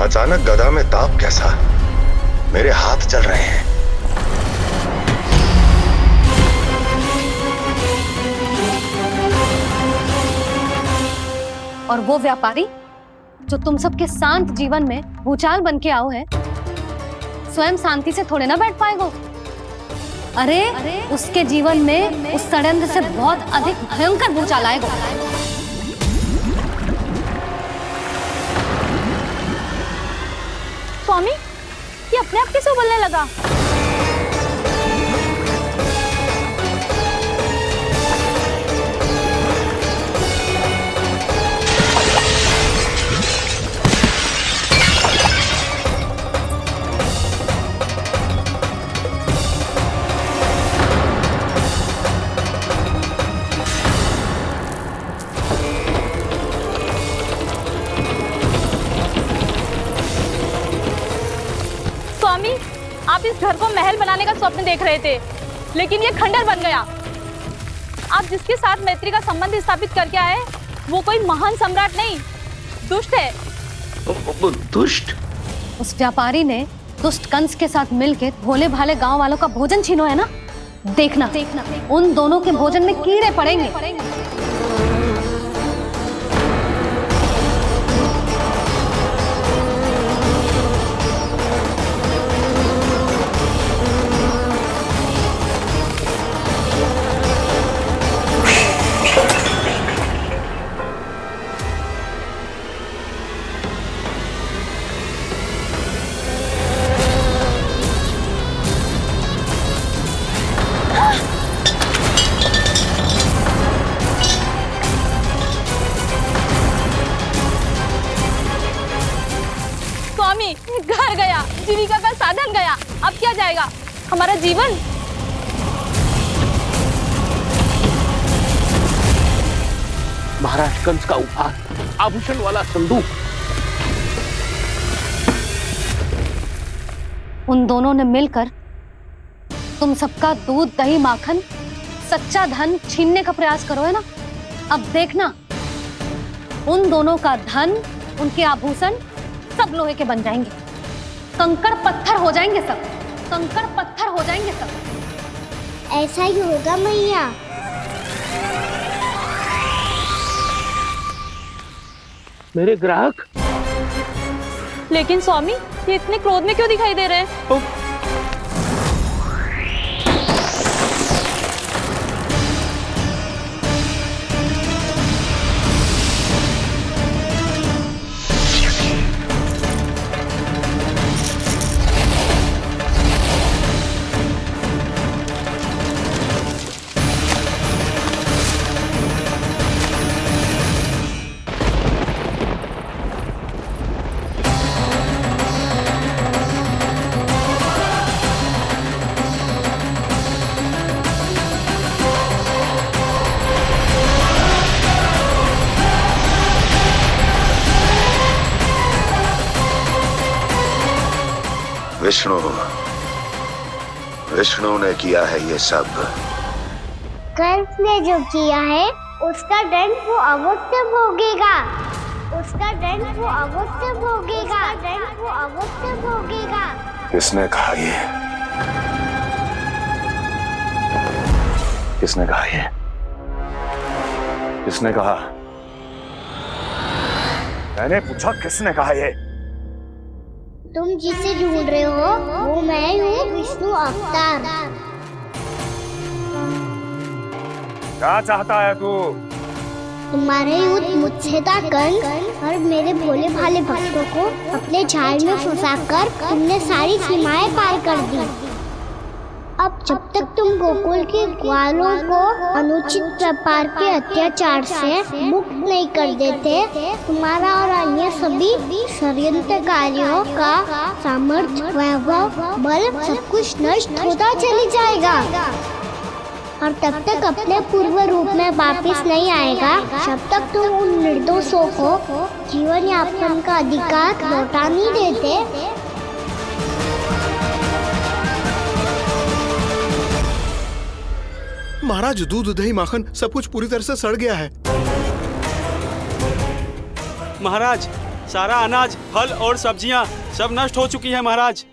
अचानक गदा में ताप कैसा? मेरे हाथ चल रहे हैं। और वो व्यापारी जो तुम सबके शांत जीवन में भूचाल बन के आओ है, स्वयं शांति से थोड़े ना बैठ पाएगा। अरे उसके जीवन में उस षड्यंत्र से बहुत अधिक भयंकर भूचाल आएगा। स्वामी, ये अपने आप कैसे बोलने लगा? स्वामी, आप इस घर को महल बनाने का स्वप्न देख रहे थे, लेकिन ये खंडर बन गया। आप जिसके साथ मैत्री का संबंध स्थापित करके आए, वो कोई महान सम्राट नहीं, दुष्ट है। दुष्ट? उस व्यापारी ने दुष्ट कंस के साथ मिलकर भोले भाले गांव वालों का भोजन छीनो है ना। देखना उन दोनों के भोजन में कीड़े पड़ेंगे। घर गया, जीविका का साधन गया, अब क्या जाएगा हमारा जीवन? महाराज कंस का उपहार, आभूषण वाला संदूक। उन दोनों ने मिलकर तुम सबका दूध दही माखन सच्चा धन छीनने का प्रयास करो है ना। अब देखना उन दोनों का धन, उनके आभूषण सब लोहे के बन जाएंगे, कंकड़ पत्थर हो जाएंगे सब, कंकड़ पत्थर हो जाएंगे सब। ऐसा ही होगा मैया। मेरे ग्राहक? लेकिन स्वामी, ये इतने क्रोध में क्यों दिखाई दे रहे हैं? विष्णु ने किया है ये सब। कंस ने जो किया है उसका दंड वो अवश्य भोगेगा। उस इसका दंड वो अवश्य भोगेगा, दंड वो अवश्य भोगेगा। किसने कहा ये? किसने कहा ये? किसने कहा? मैंने पूछा किसने कहा ये? तुम जिसे ढूंढ रहे हो वो मैं हूँ, विष्णु अवतार। क्या चाहता है तू? तुम्हारे युद्ध मुझसे था कंस और मेरे भोले भाले भक्तों को अपने जाल में फंसाकर तुमने सारी सीमाएं पार कर दी। अब जब तक तुम गोकुल के ग्वालों को अनुचित प्रकार के अत्याचार से मुक्त नहीं कर देते, तुम्हारा और अन्य सभी षड्यंत्रकारियों का सामर्थ्य, वैभव, बल सब कुछ नष्ट होता चली जाएगा और तब तक अपने पूर्व रूप में वापस नहीं आएगा जब तक तुम उन निर्दोषों को जीवन यापन का अधिकार लौटा नहीं देते। महाराज, दूध दही माखन सब कुछ पूरी तरह से सड़ गया है। महाराज, सारा अनाज, फल और सब्जियां सब नष्ट हो चुकी है महाराज।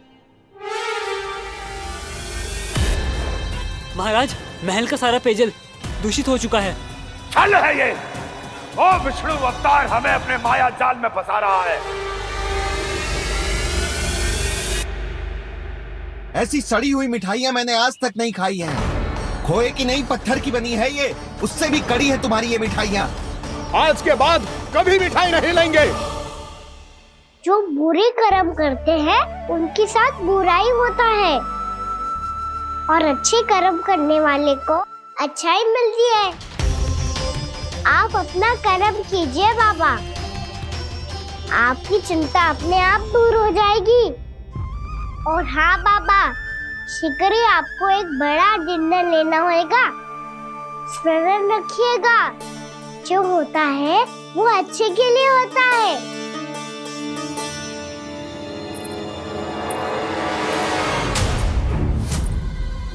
महाराज, महल का सारा पेयजल दूषित हो चुका है। छल है ये। ओ विष्णु अवतार हमें अपने माया जाल में फंसा रहा है। ऐसी सड़ी हुई मिठाइयां मैंने आज तक नहीं खाई हैं। खोए की नहीं, पत्थर की बनी है ये, उससे भी कड़ी है तुम्हारी ये मिठाइयां। आज के बाद कभी मिठाई नहीं लेंगे। जो बुरे कर्म करते हैं उनके साथ बुराई होता है और अच्छे कर्म करने वाले को अच्छाई मिलती है। आप अपना कर्म कीजिए बाबा, आपकी चिंता अपने आप दूर हो जाएगी। और हाँ बाबा, शीघ्र ही आपको एक बड़ा डिनर लेना होगा। स्मरण रखिएगा, जो होता है वो अच्छे के लिए होता है।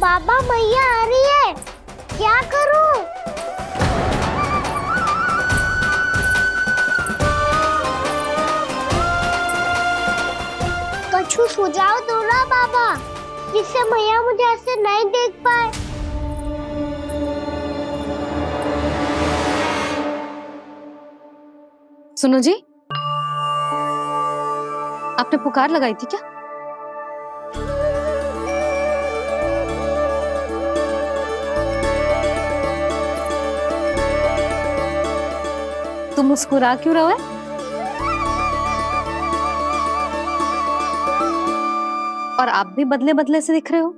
बाबा, मैया आ रही है, क्या करूं? कछु सुझाव दो ना बाबा, जिससे मैया मुझे ऐसे नहीं देख पाए। सुनो जी, आपने पुकार लगाई थी क्या? तुम मुस्कुरा क्यों रहे हो? और आप भी बदले बदले से दिख रहे हो।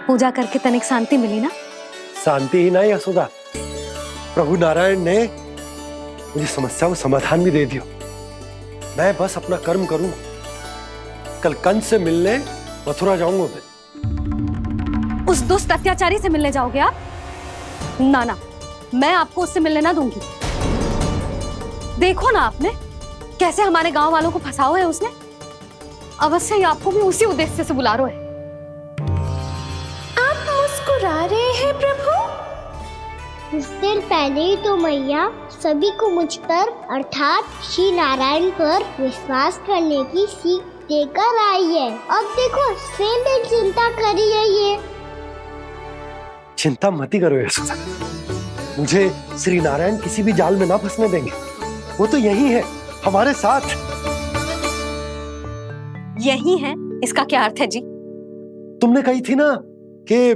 पूजा करके तनिक शांति मिली ना? शांति ही नहीं यशोदा, प्रभु नारायण ने मुझे समस्या को समाधान भी दे दिया। मैं बस अपना कर्म करूं। कल कंस से मिलने मथुरा जाऊंगा मैं। उस दुष्ट अत्याचारी से मिलने जाओगे आप? ना ना, मैं आपको उससे मिलने ना दूंगी। देखो ना आपने कैसे हमारे गांव वालों को फंसाओ है उसने। अवश्य ही आपको भी उसी उद्देश्य से बुला रहा है। आप मुस्कुरा रहे हैं प्रभु? कुछ देर पहले ही तो मैया सभी को मुझ पर अर्थात श्री नारायण पर विश्वास करने की सीख देकर आई है। अब देखो स्वयं भी चिंता करी है ये। चिंता मत ही करो यशोदा, मुझे श्री नारायण किसी भी जाल में ना फंसने देंगे। वो तो यही है हमारे साथ। यही है, इसका क्या अर्थ है जी? तुमने कही थी ना कि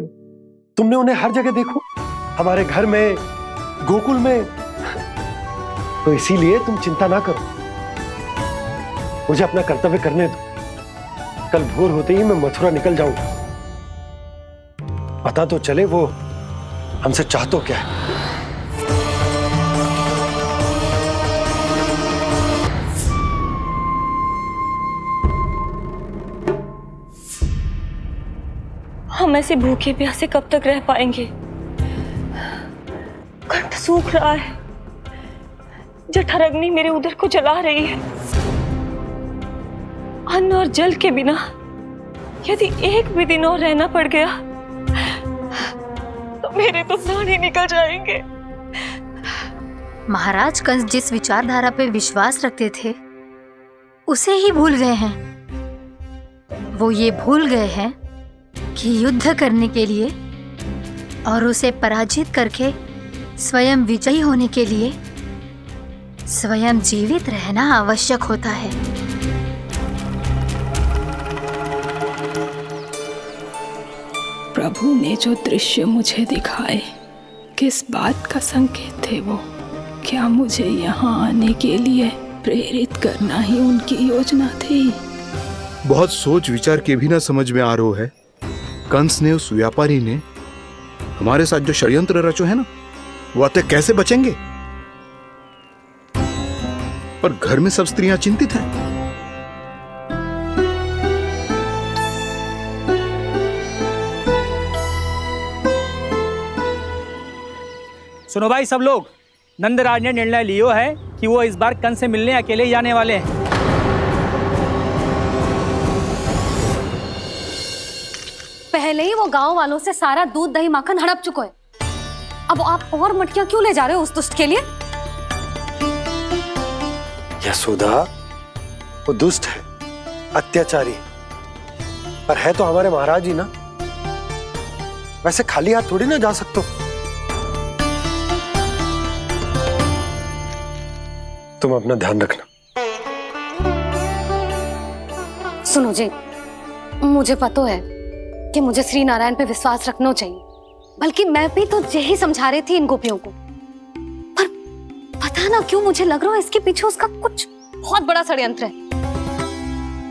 तुमने उन्हें हर जगह देखो, हमारे घर में, गोकुल में। तो इसीलिए तुम चिंता ना करो, मुझे अपना कर्तव्य करने दो। कल भोर होते ही मैं मथुरा निकल जाऊंगा। पता तो चले वो हमसे चाहतो क्या है। हम ऐसे भूखे प्यासे कब तक रह पाएंगे? कंठ सूख रहा है, जठराग्नि मेरे उदर को जला रही है। अन्न और जल के बिना यदि एक भी दिन और रहना पड़ गया तो मेरे तो प्राण ही निकल जाएंगे। महाराज कंस जिस विचारधारा पे विश्वास रखते थे उसे ही भूल गए हैं। वो ये भूल गए हैं कि युद्ध करने के लिए और उसे पराजित करके स्वयं विजयी होने के लिए स्वयं जीवित रहना आवश्यक होता है। प्रभु ने जो दृश्य मुझे दिखाए किस बात का संकेत थे वो? क्या मुझे यहाँ आने के लिए प्रेरित करना ही उनकी योजना थी? बहुत सोच विचार के भी ना समझ में आ रहा है। कंस ने, उस व्यापारी ने हमारे साथ जो षड्यंत्र रचो है ना, वो आते कैसे बचेंगे? पर घर में सब स्त्रियां चिंतित हैं। सुनो भाई सब लोग, नंदराज ने निर्णय लियो है कि वो इस बार कंस से मिलने अकेले ही जाने वाले हैं। पहले ही वो गांव वालों से सारा दूध दही माखन हड़प चुका है। अब आप और मटकियां क्यों ले जा रहे हो उस दुष्ट के लिए? यशोदा, वो दुष्ट है, अत्याचारी, पर है तो हमारे महाराज ही ना। वैसे खाली हाथ थोड़ी ना जा सकते हो। तुम अपना ध्यान रखना। सुनो जी, मुझे पता है कि मुझे श्री नारायण पे विश्वास रखना चाहिए, बल्कि मैं भी तो यही समझा रही थी इन गोपियों को। पर पता ना क्यों मुझे लग रहा है इसके पीछे उसका कुछ बहुत बड़ा षड्यंत्र है।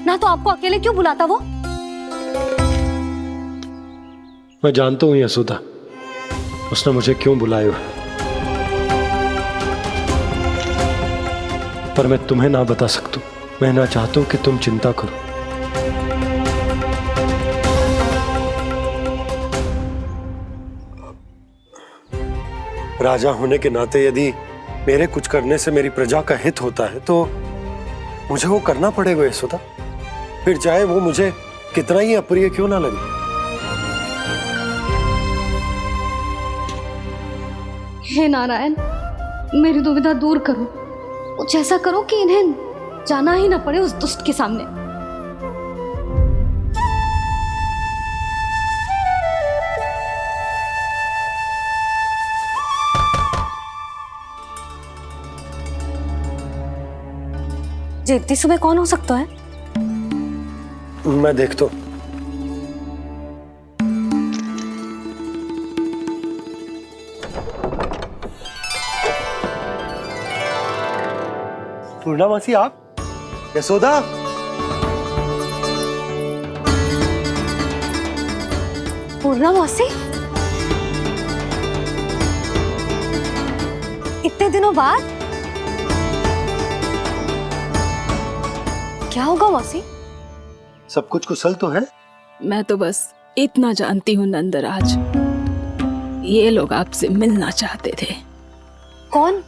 ना तो आपको अकेले क्यों बुलाता वो? मैं जानता हूं यशोदा, उसने मुझे क्यों बुलाया, पर मैं तुम्हें ना बता सकता। मैं ना चाहता हूं कि तुम चिंता करो। राजा होने के नाते यदि मेरे कुछ करने से मेरी प्रजा का हित होता है तो मुझे वो करना पड़ेगा यशोदा, फिर चाहे वो मुझे कितना ही अप्रिय क्यों ना लगे। हे नारायण, मेरी दुविधा दूर करो। कुछ ऐसा करो कि इन्हें जाना ही ना पड़े उस दुष्ट के सामने। जी इतनी सुबह कौन हो सकता है? मैं देखता हूं। पूर्णामासी, आप? यशोदा, पूर्णामासी, इतने दिनों बाद? क्या होगा मासी? सब कुछ कुशल तो है? मैं तो बस इतना जानती हूँ नंदराज, ये लोग आपसे मिलना चाहते थे। कौन?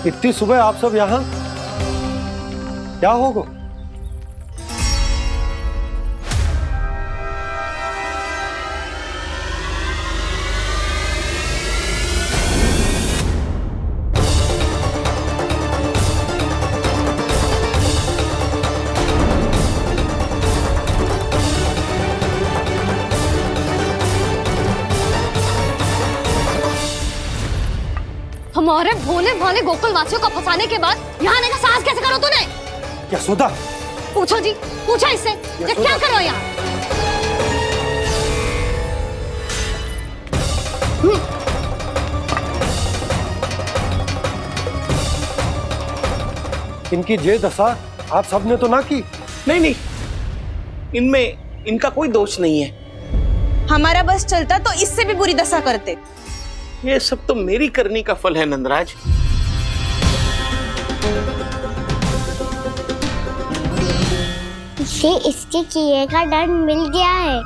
इतनी सुबह आप सब यहाँ? क्या होगा? हमारे भोले भाले गोकुलवासियों को फंसाने के बाद यहाँ आने का साहस कैसे करो तूने? यशोदा, पूछो जी, पूछो इससे, ये क्या करो यहाँ? इनकी ये दशा आप सबने तो ना की? नहीं नहीं, इनमें इनका कोई दोष नहीं है। हमारा बस चलता तो इससे भी बुरी दशा करते। ये सब तो मेरी करनी का फल है नंदराज। इसे इसके किए का दंड मिल गया है।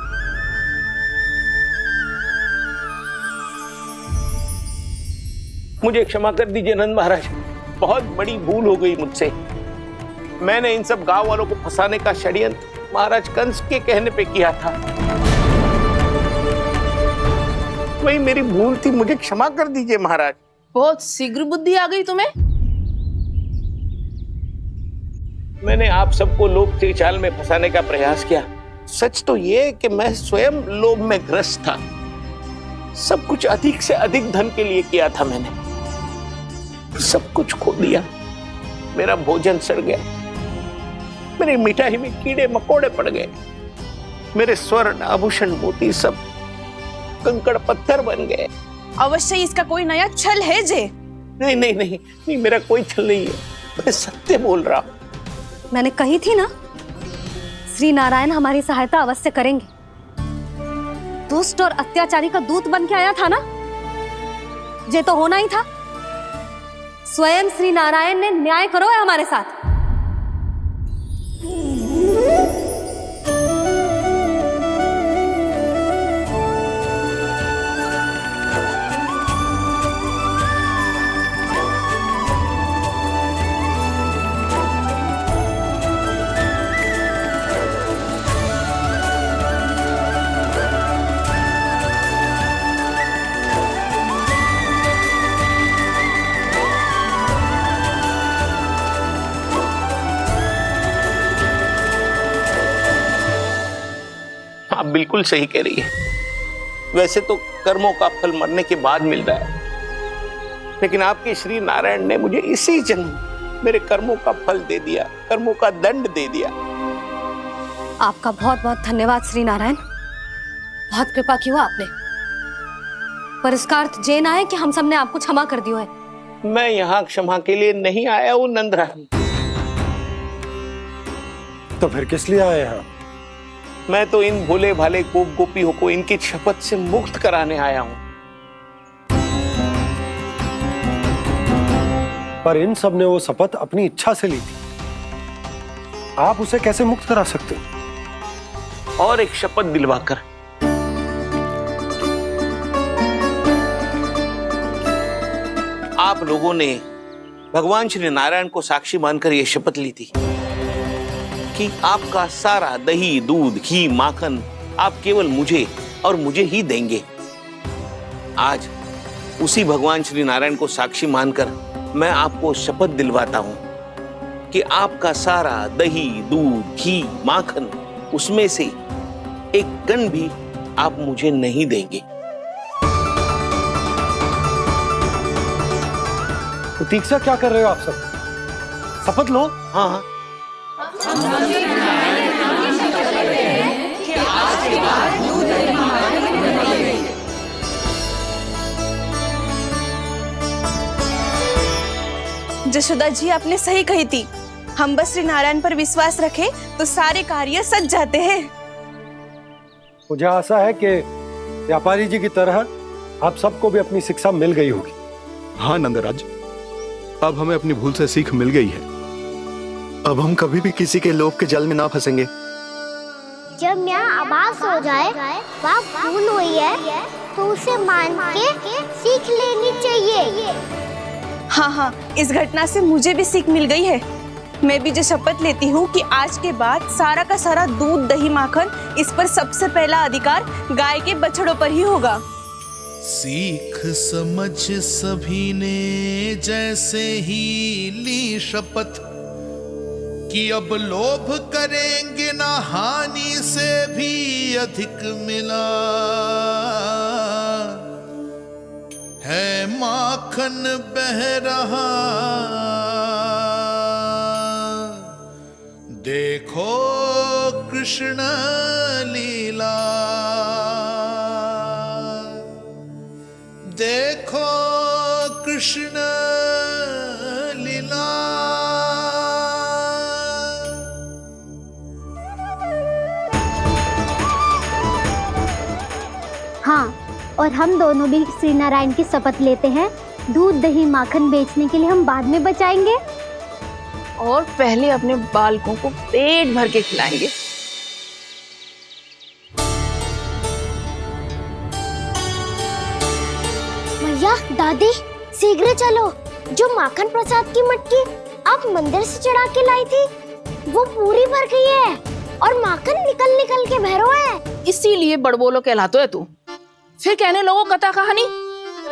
मुझे क्षमा कर दीजिए नंद महाराज, बहुत बड़ी भूल हो गई मुझसे। मैंने इन सब गांव वालों को फंसाने का षड्यंत्र महाराज कंस के कहने पे किया था। वही मेरी भूल थी, मुझे क्षमा कर दीजिए महाराज। बहुत शीघ्र बुद्धि आ गई तुम्हें। मैंने आप सबको लोभ के जाल में फंसाने का प्रयास किया। सच तो ये कि मैं स्वयं लोभ में ग्रस्त था। सब कुछ अधिक से अधिक धन के लिए किया था मैंने। सब कुछ खो दिया। मेरा भोजन सड़ गया, मेरी मिठाई में कीड़े मकोड़े पड़ गए, मेरे स्वर्ण आभूषण मोती सब कंकड़ पत्थर बन गए। अवश्य इसका कोई नया छल है जे। नहीं नहीं नहीं नहीं, मेरा कोई छल नहीं है, मैं सत्य बोल रहा हूं। मैंने कही थी ना, श्री नारायण हमारी सहायता अवश्य करेंगे। दुष्ट और अत्याचारी का दूत बन के आया था ना, ये तो होना ही था। स्वयं श्री नारायण ने न्याय करो है हमारे साथ। आप बिल्कुल सही कह रही है। वैसे तो कर्मों का फल मरने के बाद मिल रहा है, लेकिन आपके श्री नारायण ने मुझे इसी जन्म मेरे कर्मों का फल दे दिया, कर्मों का दंड दे दिया। आपका बहुत बहुत धन्यवाद श्री नारायण, बहुत कृपा की हो आपने। पर इसका अर्थ ये ना है कि हम सबने आपको क्षमा कर दिया है। मैं यहाँ क्षमा के लिए नहीं आया हूँ नंदरानी। तो फिर किस लिए आए हैं? मैं तो इन भोले भाले गोप गोपियों को इनकी शपथ से मुक्त कराने आया हूं। पर इन सब ने वो शपथ अपनी इच्छा से ली थी, आप उसे कैसे मुक्त करा सकते? और एक शपथ दिलवाकर। आप लोगों ने भगवान श्री नारायण को साक्षी मानकर यह शपथ ली थी कि आपका सारा दही, दूध, घी, माखन आप केवल मुझे और मुझे ही देंगे। आज उसी भगवान श्री नारायण को साक्षी मानकर मैं आपको शपथ दिलवाता हूं कि आपका सारा दही, दूध, घी, माखन उसमें से एक कण भी आप मुझे नहीं देंगे। प्रतीक्षा क्या कर रहे हो आप सब? शपथ लो। हाँ हाँ, जशोदा जी आपने सही कही थी। हम बस श्री नारायण पर विश्वास रखें तो सारे कार्य सज जाते हैं। मुझे आशा है कि व्यापारी जी की तरह आप सबको भी अपनी शिक्षा मिल गई होगी। हाँ नंदराज, अब हमें अपनी भूल से सीख मिल गई है। अब हम कभी भी किसी के लोभ के जल में ना फंसेंगे। जब यहाँ आभास हो जाए वहाँ भूल हुई है तो उसे मान के सीख लेनी चाहिए। हाँ हाँ, इस घटना से मुझे भी सीख मिल गई है। मैं भी जो शपथ लेती हूँ कि आज के बाद सारा का सारा दूध, दही, माखन इस पर सबसे पहला अधिकार गाय के बछड़ों पर ही होगा। सीख समझ सभी ने जैसे ही ली शपथ कि अब लोभ करेंगे ना हानि से भी अधिक मिला है, माखन बह रहा देखो कृष्ण लीला, देखो कृष्ण लीला। हाँ, और हम दोनों भी श्री नारायण की शपथ लेते हैं, दूध, दही, माखन बेचने के लिए हम बाद में बचाएंगे और पहले अपने बालकों को पेट भर के खिलाएंगे। भैया, दादी, शीघ्र चलो। जो माखन प्रसाद की मटकी आप मंदिर से चढ़ा के लाई थी, वो पूरी भर गई है और माखन निकल निकल के बह रहा है। इसीलिए बड़बोलो कहलाते है तू। फिर कहने लोगों कथा कहानी।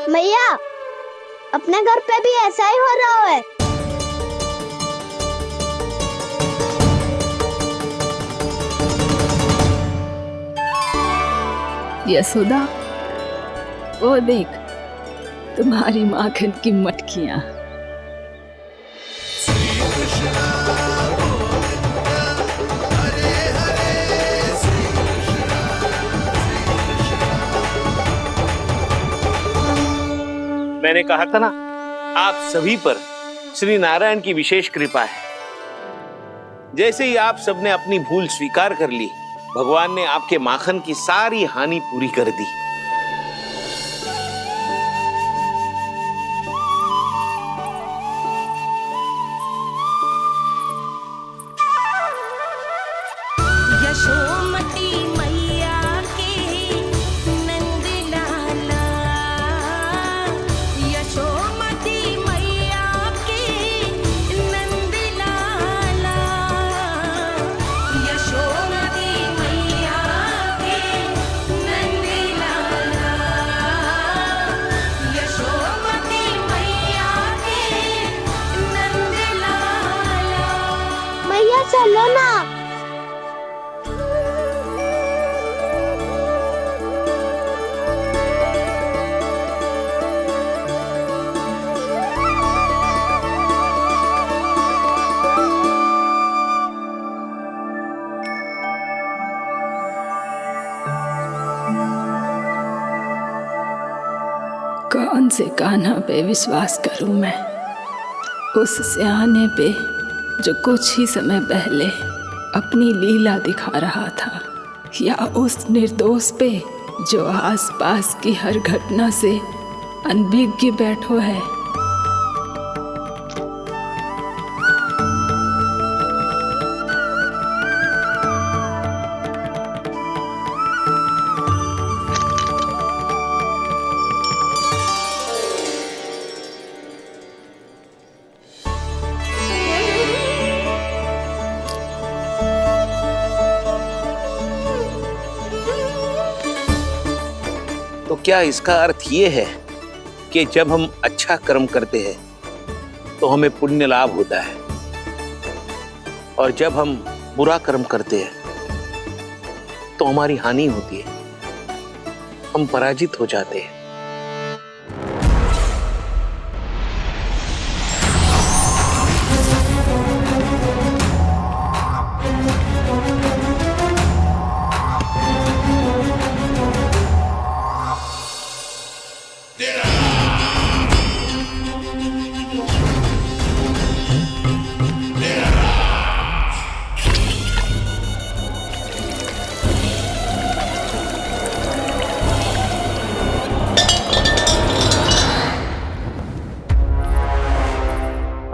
भैया, अपने घर पे भी ऐसा ही हो रहा है। यशोदा, वो देख तुम्हारी माखन की मटकियां। मैंने कहा था ना, आप सभी पर श्री नारायण की विशेष कृपा है। जैसे ही आप सबने अपनी भूल स्वीकार कर ली, भगवान ने आपके माखन की सारी हानि पूरी कर दी। यशोमती मैया की नंद लाला, यशोमती मैया की नंद लाला, यशोमती मैया की नंद लाला, यशोमती मैया की नंद लाला। भैया चलो ना। कौन से कान्हा पे विश्वास करूं मैं? उस सियाने पे जो कुछ ही समय पहले अपनी लीला दिखा रहा था, या उस निर्दोष पे जो आसपास की हर घटना से अनभिज्ञ बैठो है? तो क्या इसका अर्थ ये है कि जब हम अच्छा कर्म करते हैं तो हमें पुण्य लाभ होता है, और जब हम बुरा कर्म करते हैं तो हमारी हानि होती है, हम पराजित हो जाते हैं?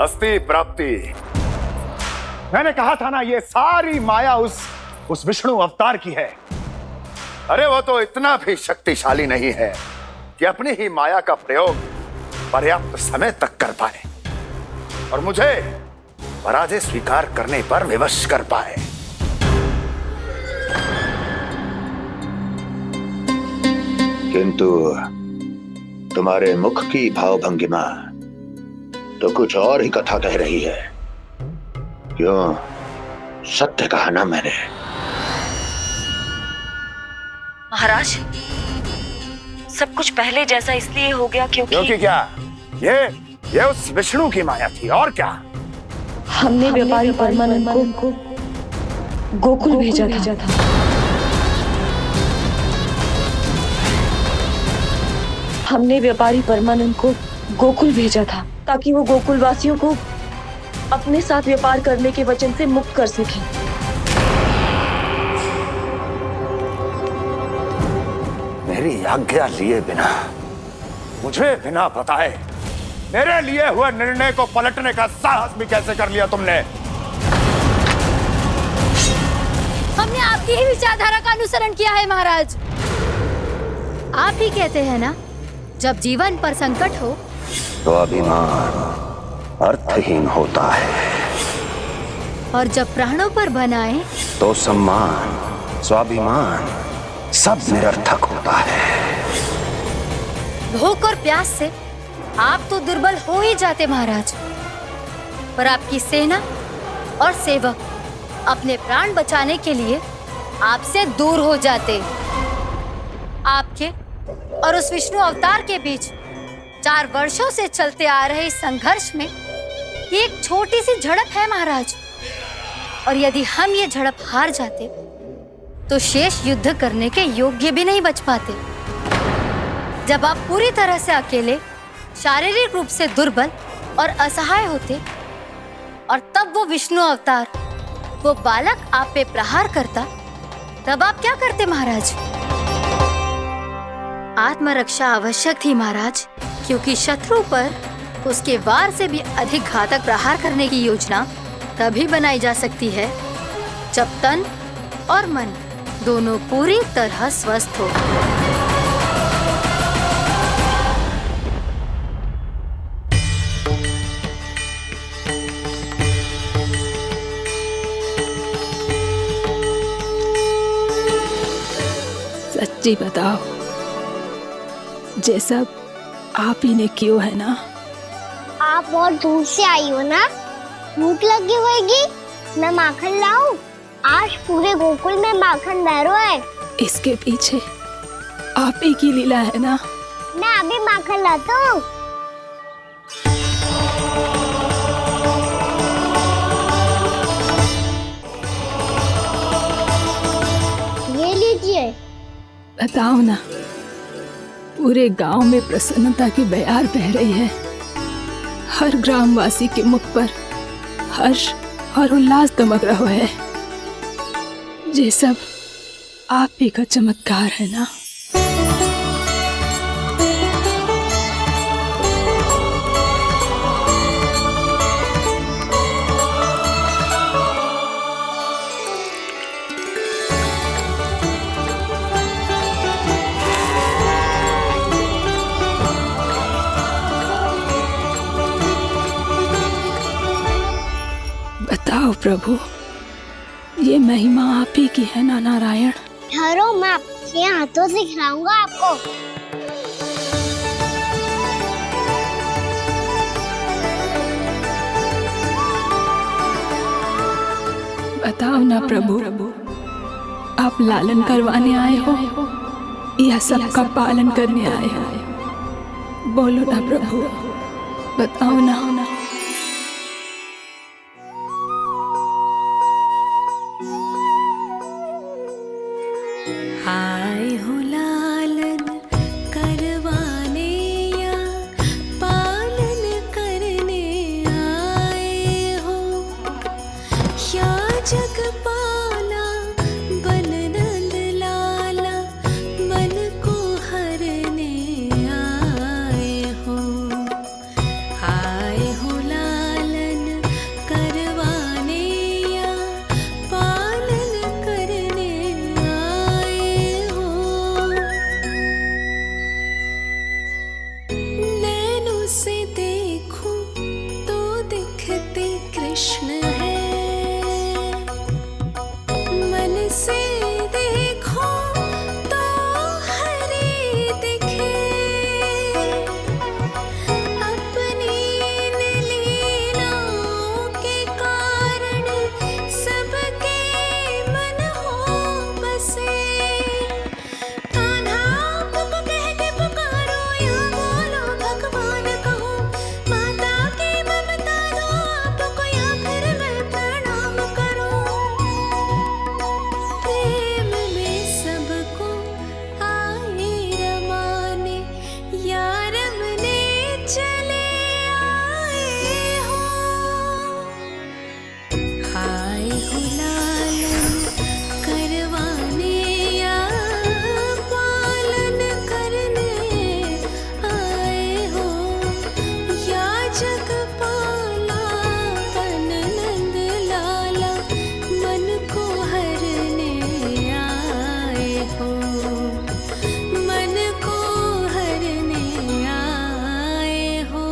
अस्ति प्राप्ति। मैंने कहा था ना, ये सारी माया उस विष्णु अवतार की है। अरे वो तो इतना भी शक्तिशाली नहीं है कि अपनी ही माया का प्रयोग पर्याप्त समय तक कर पाए और मुझे पराजय स्वीकार करने पर विवश कर पाए। किंतु तुम्हारे मुख की भावभंगिमा तो कुछ और ही कथा कह रही है। क्यों? सत्य कहा ना मैंने। महाराज, सब कुछ पहले जैसा इसलिए हो गया क्योंकि क्या? ये उस विष्णु की माया थी, और क्या? हमने व्यापारी परमानंद को गोकुल भेजा था। हमने व्यापारी परमानंद को गोकुल भेजा था ताकि वो गोकुल वासियों को अपने साथ व्यापार करने के वचन से मुक्त कर सके। मेरी आज्ञा लिए बिना, मुझे बिना बताए मेरे लिए हुए निर्णय को पलटने का साहस भी कैसे कर लिया तुमने? हमने आपकी ही विचारधारा का अनुसरण किया है महाराज। आप ही कहते हैं ना, जब जीवन पर संकट हो तो अभिमान अर्थहीन होता है, और जब प्राणों पर बनाए तो सम्मान स्वाभिमान सब निरर्थक होता है। भूख और प्यास से आप तो दुर्बल हो ही जाते महाराज, पर आपकी सेना और सेवक अपने प्राण बचाने के लिए आपसे दूर हो जाते। आपके और उस विष्णु अवतार के बीच 4 वर्षों से चलते आ रहे इस संघर्ष में ये एक छोटी सी झड़प है महाराज, और यदि हम ये झड़प हार जाते तो शेष युद्ध करने के योग्य भी नहीं बच पाते। जब आप पूरी तरह से अकेले, शारीरिक रूप से दुर्बल और असहाय होते, और तब वो विष्णु अवतार, वो बालक आप पे प्रहार करता, तब आप क्या करते महाराज? आत्मरक्षा आवश्यक थी महाराज, क्योंकि शत्रु पर उसके वार से भी अधिक घातक प्रहार करने की योजना तभी बनाई जा सकती है जब तन और मन दोनों पूरी तरह स्वस्थ हो। सच्ची बताओ, ये सब आप ही ने क्यों है ना? आप बहुत दूर से आई हो ना, भूख लगी होगी। मैं माखन लाऊं? आज पूरे गोकुल में माखन बह रहा है। इसके पीछे आप ही की लीला है ना? मैं अभी माखन लाता हूँ। ये लीजिए। बताओ ना, पूरे गांव में प्रसन्नता की बयार बह रही है। हर ग्रामवासी के मुख पर हर्ष और उल्लास दमक रहा है। ये सब आप ही का चमत्कार है ना? बताओ प्रभु, ये महिमा आप ही की है ना नारायण? ठहरो, मैं आपके हाथों से खिलाऊंगा आपको। बताओ ना प्रभु, आप लालन करवाने आए हो या सबका पालन करने आए हो? बोलो ना प्रभु, बताओ ना। आए हो लालन करवाने या पालन करने आए हो, या जगपाला बन नंद लाला मन को हरने आए हो। आए हो जग पाला पन नंद लाला मन को हरने आए हो, मन को हरने आए हो।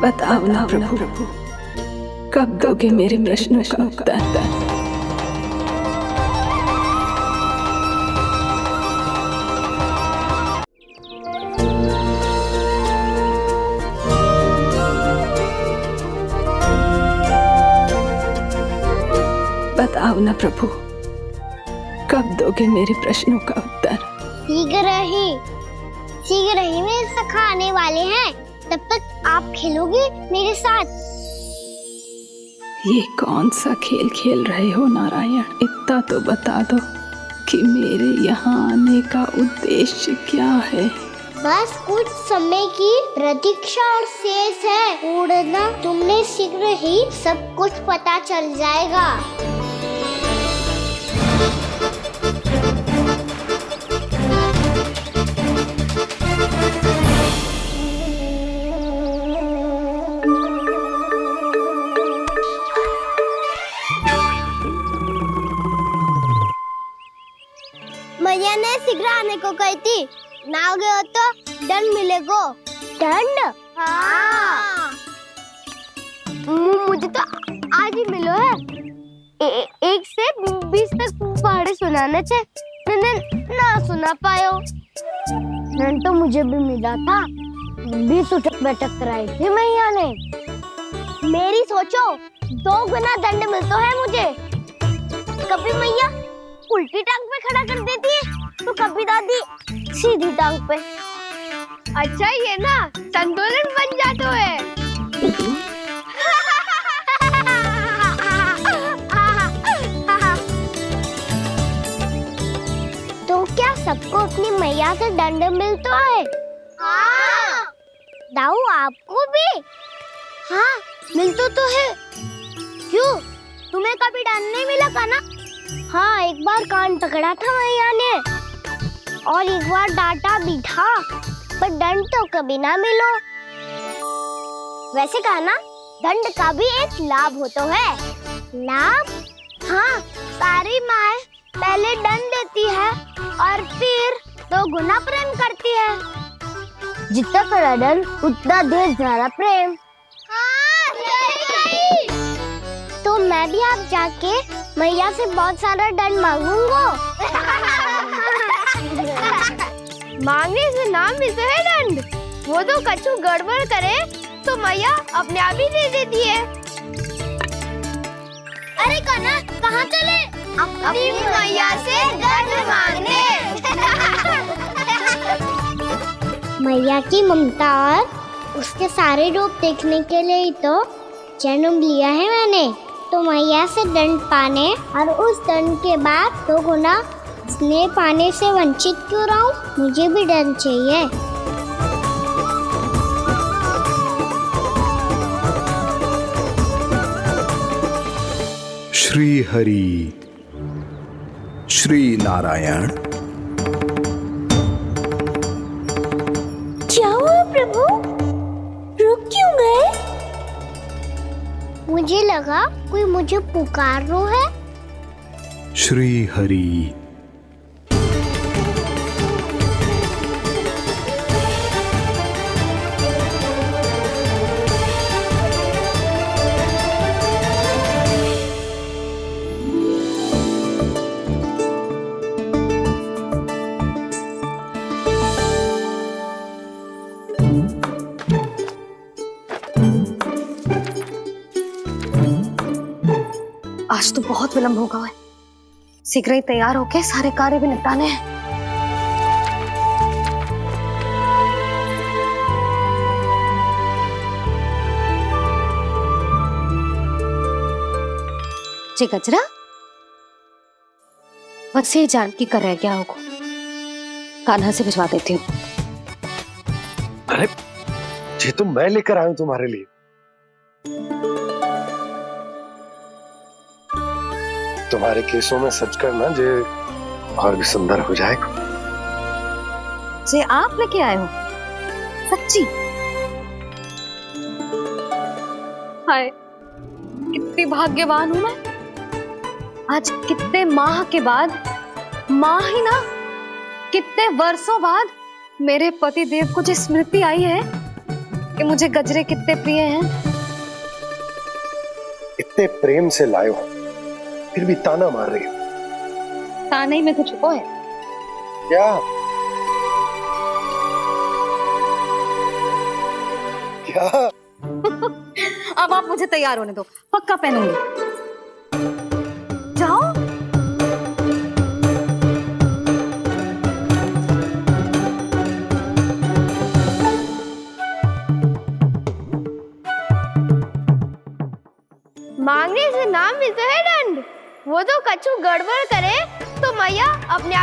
बताओ ना प्रभु, कब दोगे मेरे प्रश्नों का उत्तर? बताओ ना प्रभु, कब दोगे मेरे प्रश्नों का उत्तर? शीघ्र ही मेरे सखा आने वाले हैं, तब तक आप खेलोगे मेरे साथ। ये कौन सा खेल खेल रहे हो नारायण? इतना तो बता दो कि मेरे यहाँ आने का उद्देश्य क्या है? बस कुछ समय की प्रतीक्षा और शेष है। उड़ना तुमने शीघ्र ही सब कुछ पता चल जाएगा। मैया ने शीघ्र आने को कही थी, ना हो गए तो दंड मिलेगा। दंड? हाँ। मुझे तो आज ही मिलो है। 1 से 20 तक पहाड़े सुनाने थे, ना सुना पायो। दंड तो मुझे भी मिला था, 20 उठक बैठक कराई थी मैया ने। मेरी सोचो 2 गुना दंड मिलता है मुझे। कभी मैया उल्टी टांग पे खड़ा कर देती है, तो कभी दादी सीधी टांग पे। अच्छा ये ना संतुलन बन जाता है। तो क्या सबको अपनी मैया से दंड मिलता है? हाँ। दाऊ आपको भी? हाँ मिलता तो है। क्यों, तुम्हें कभी दंड नहीं मिला का ना? हाँ, एक बार कान पकड़ा था मैया ने और एक बार डांटा भी था, पर दंड तो कभी ना मिलो। वैसे कहा ना, दंड का भी एक लाभ होता है। लाभ? हाँ, सारी माँ पहले दंड देती है और फिर 2 गुना प्रेम करती है। जितना बड़ा दंड उतना ढेर सारा प्रेम। हाँ, सही। तो मैं भी आप जाके मैया से बहुत सारा दंड मांगूंगा। मांगने से ना मिलता है दंड, वो तो कछु गड़बड़ करे तो मैया अपने आप ही दे देती है। अरे कना, कहाँ चले? अपनी मैया से दंड मांगने। मैया की ममता और उसके सारे रूप देखने के लिए ही तो जन्म लिया है मैंने। तो मैया से दंड पाने और उस दंड के बाद 2 गुना स्नेह पाने से वंचित क्यों रहूं? मुझे भी दंड चाहिए। श्री हरि, श्री नारायण। क्या हुआ प्रभु? रुक क्यों गए? मुझे लगा कोई मुझे पुकार रहा है। श्री हरि। आज तो बहुत विलंब होगा है। शीघ्र ही तैयार होके सारे कार्य भी निपटाने हैं। जी गजरा, बस ये जान की कर रहे क्या होगा, कान्हा से भिजवा देती हूँ। अरे ये तो मैं लेकर आया हूं तुम्हारे लिए। तुम्हारे केसों में सच करना जे और भी सुंदर हो जाएगा। जे आप लेके आए हो सच्ची? हाय, कितनी भाग्यवान हूं मैं। आज कितने माह के बाद, माह ही ना, कितने वर्षों बाद मेरे पति देव को जो स्मृति आई है कि मुझे गजरे कितने प्रिय हैं। इतने प्रेम से लाए हो, फिर भी ताना मार रही हो। ताने में कुछ छुपो है क्या? क्या? अब आप मुझे तैयार होने दो, पक्का पहनूंगी। जाओ। मांगने से नाम मिलता है दंड। वो तो कछु गड़बड़ करे तो मैया अपने आप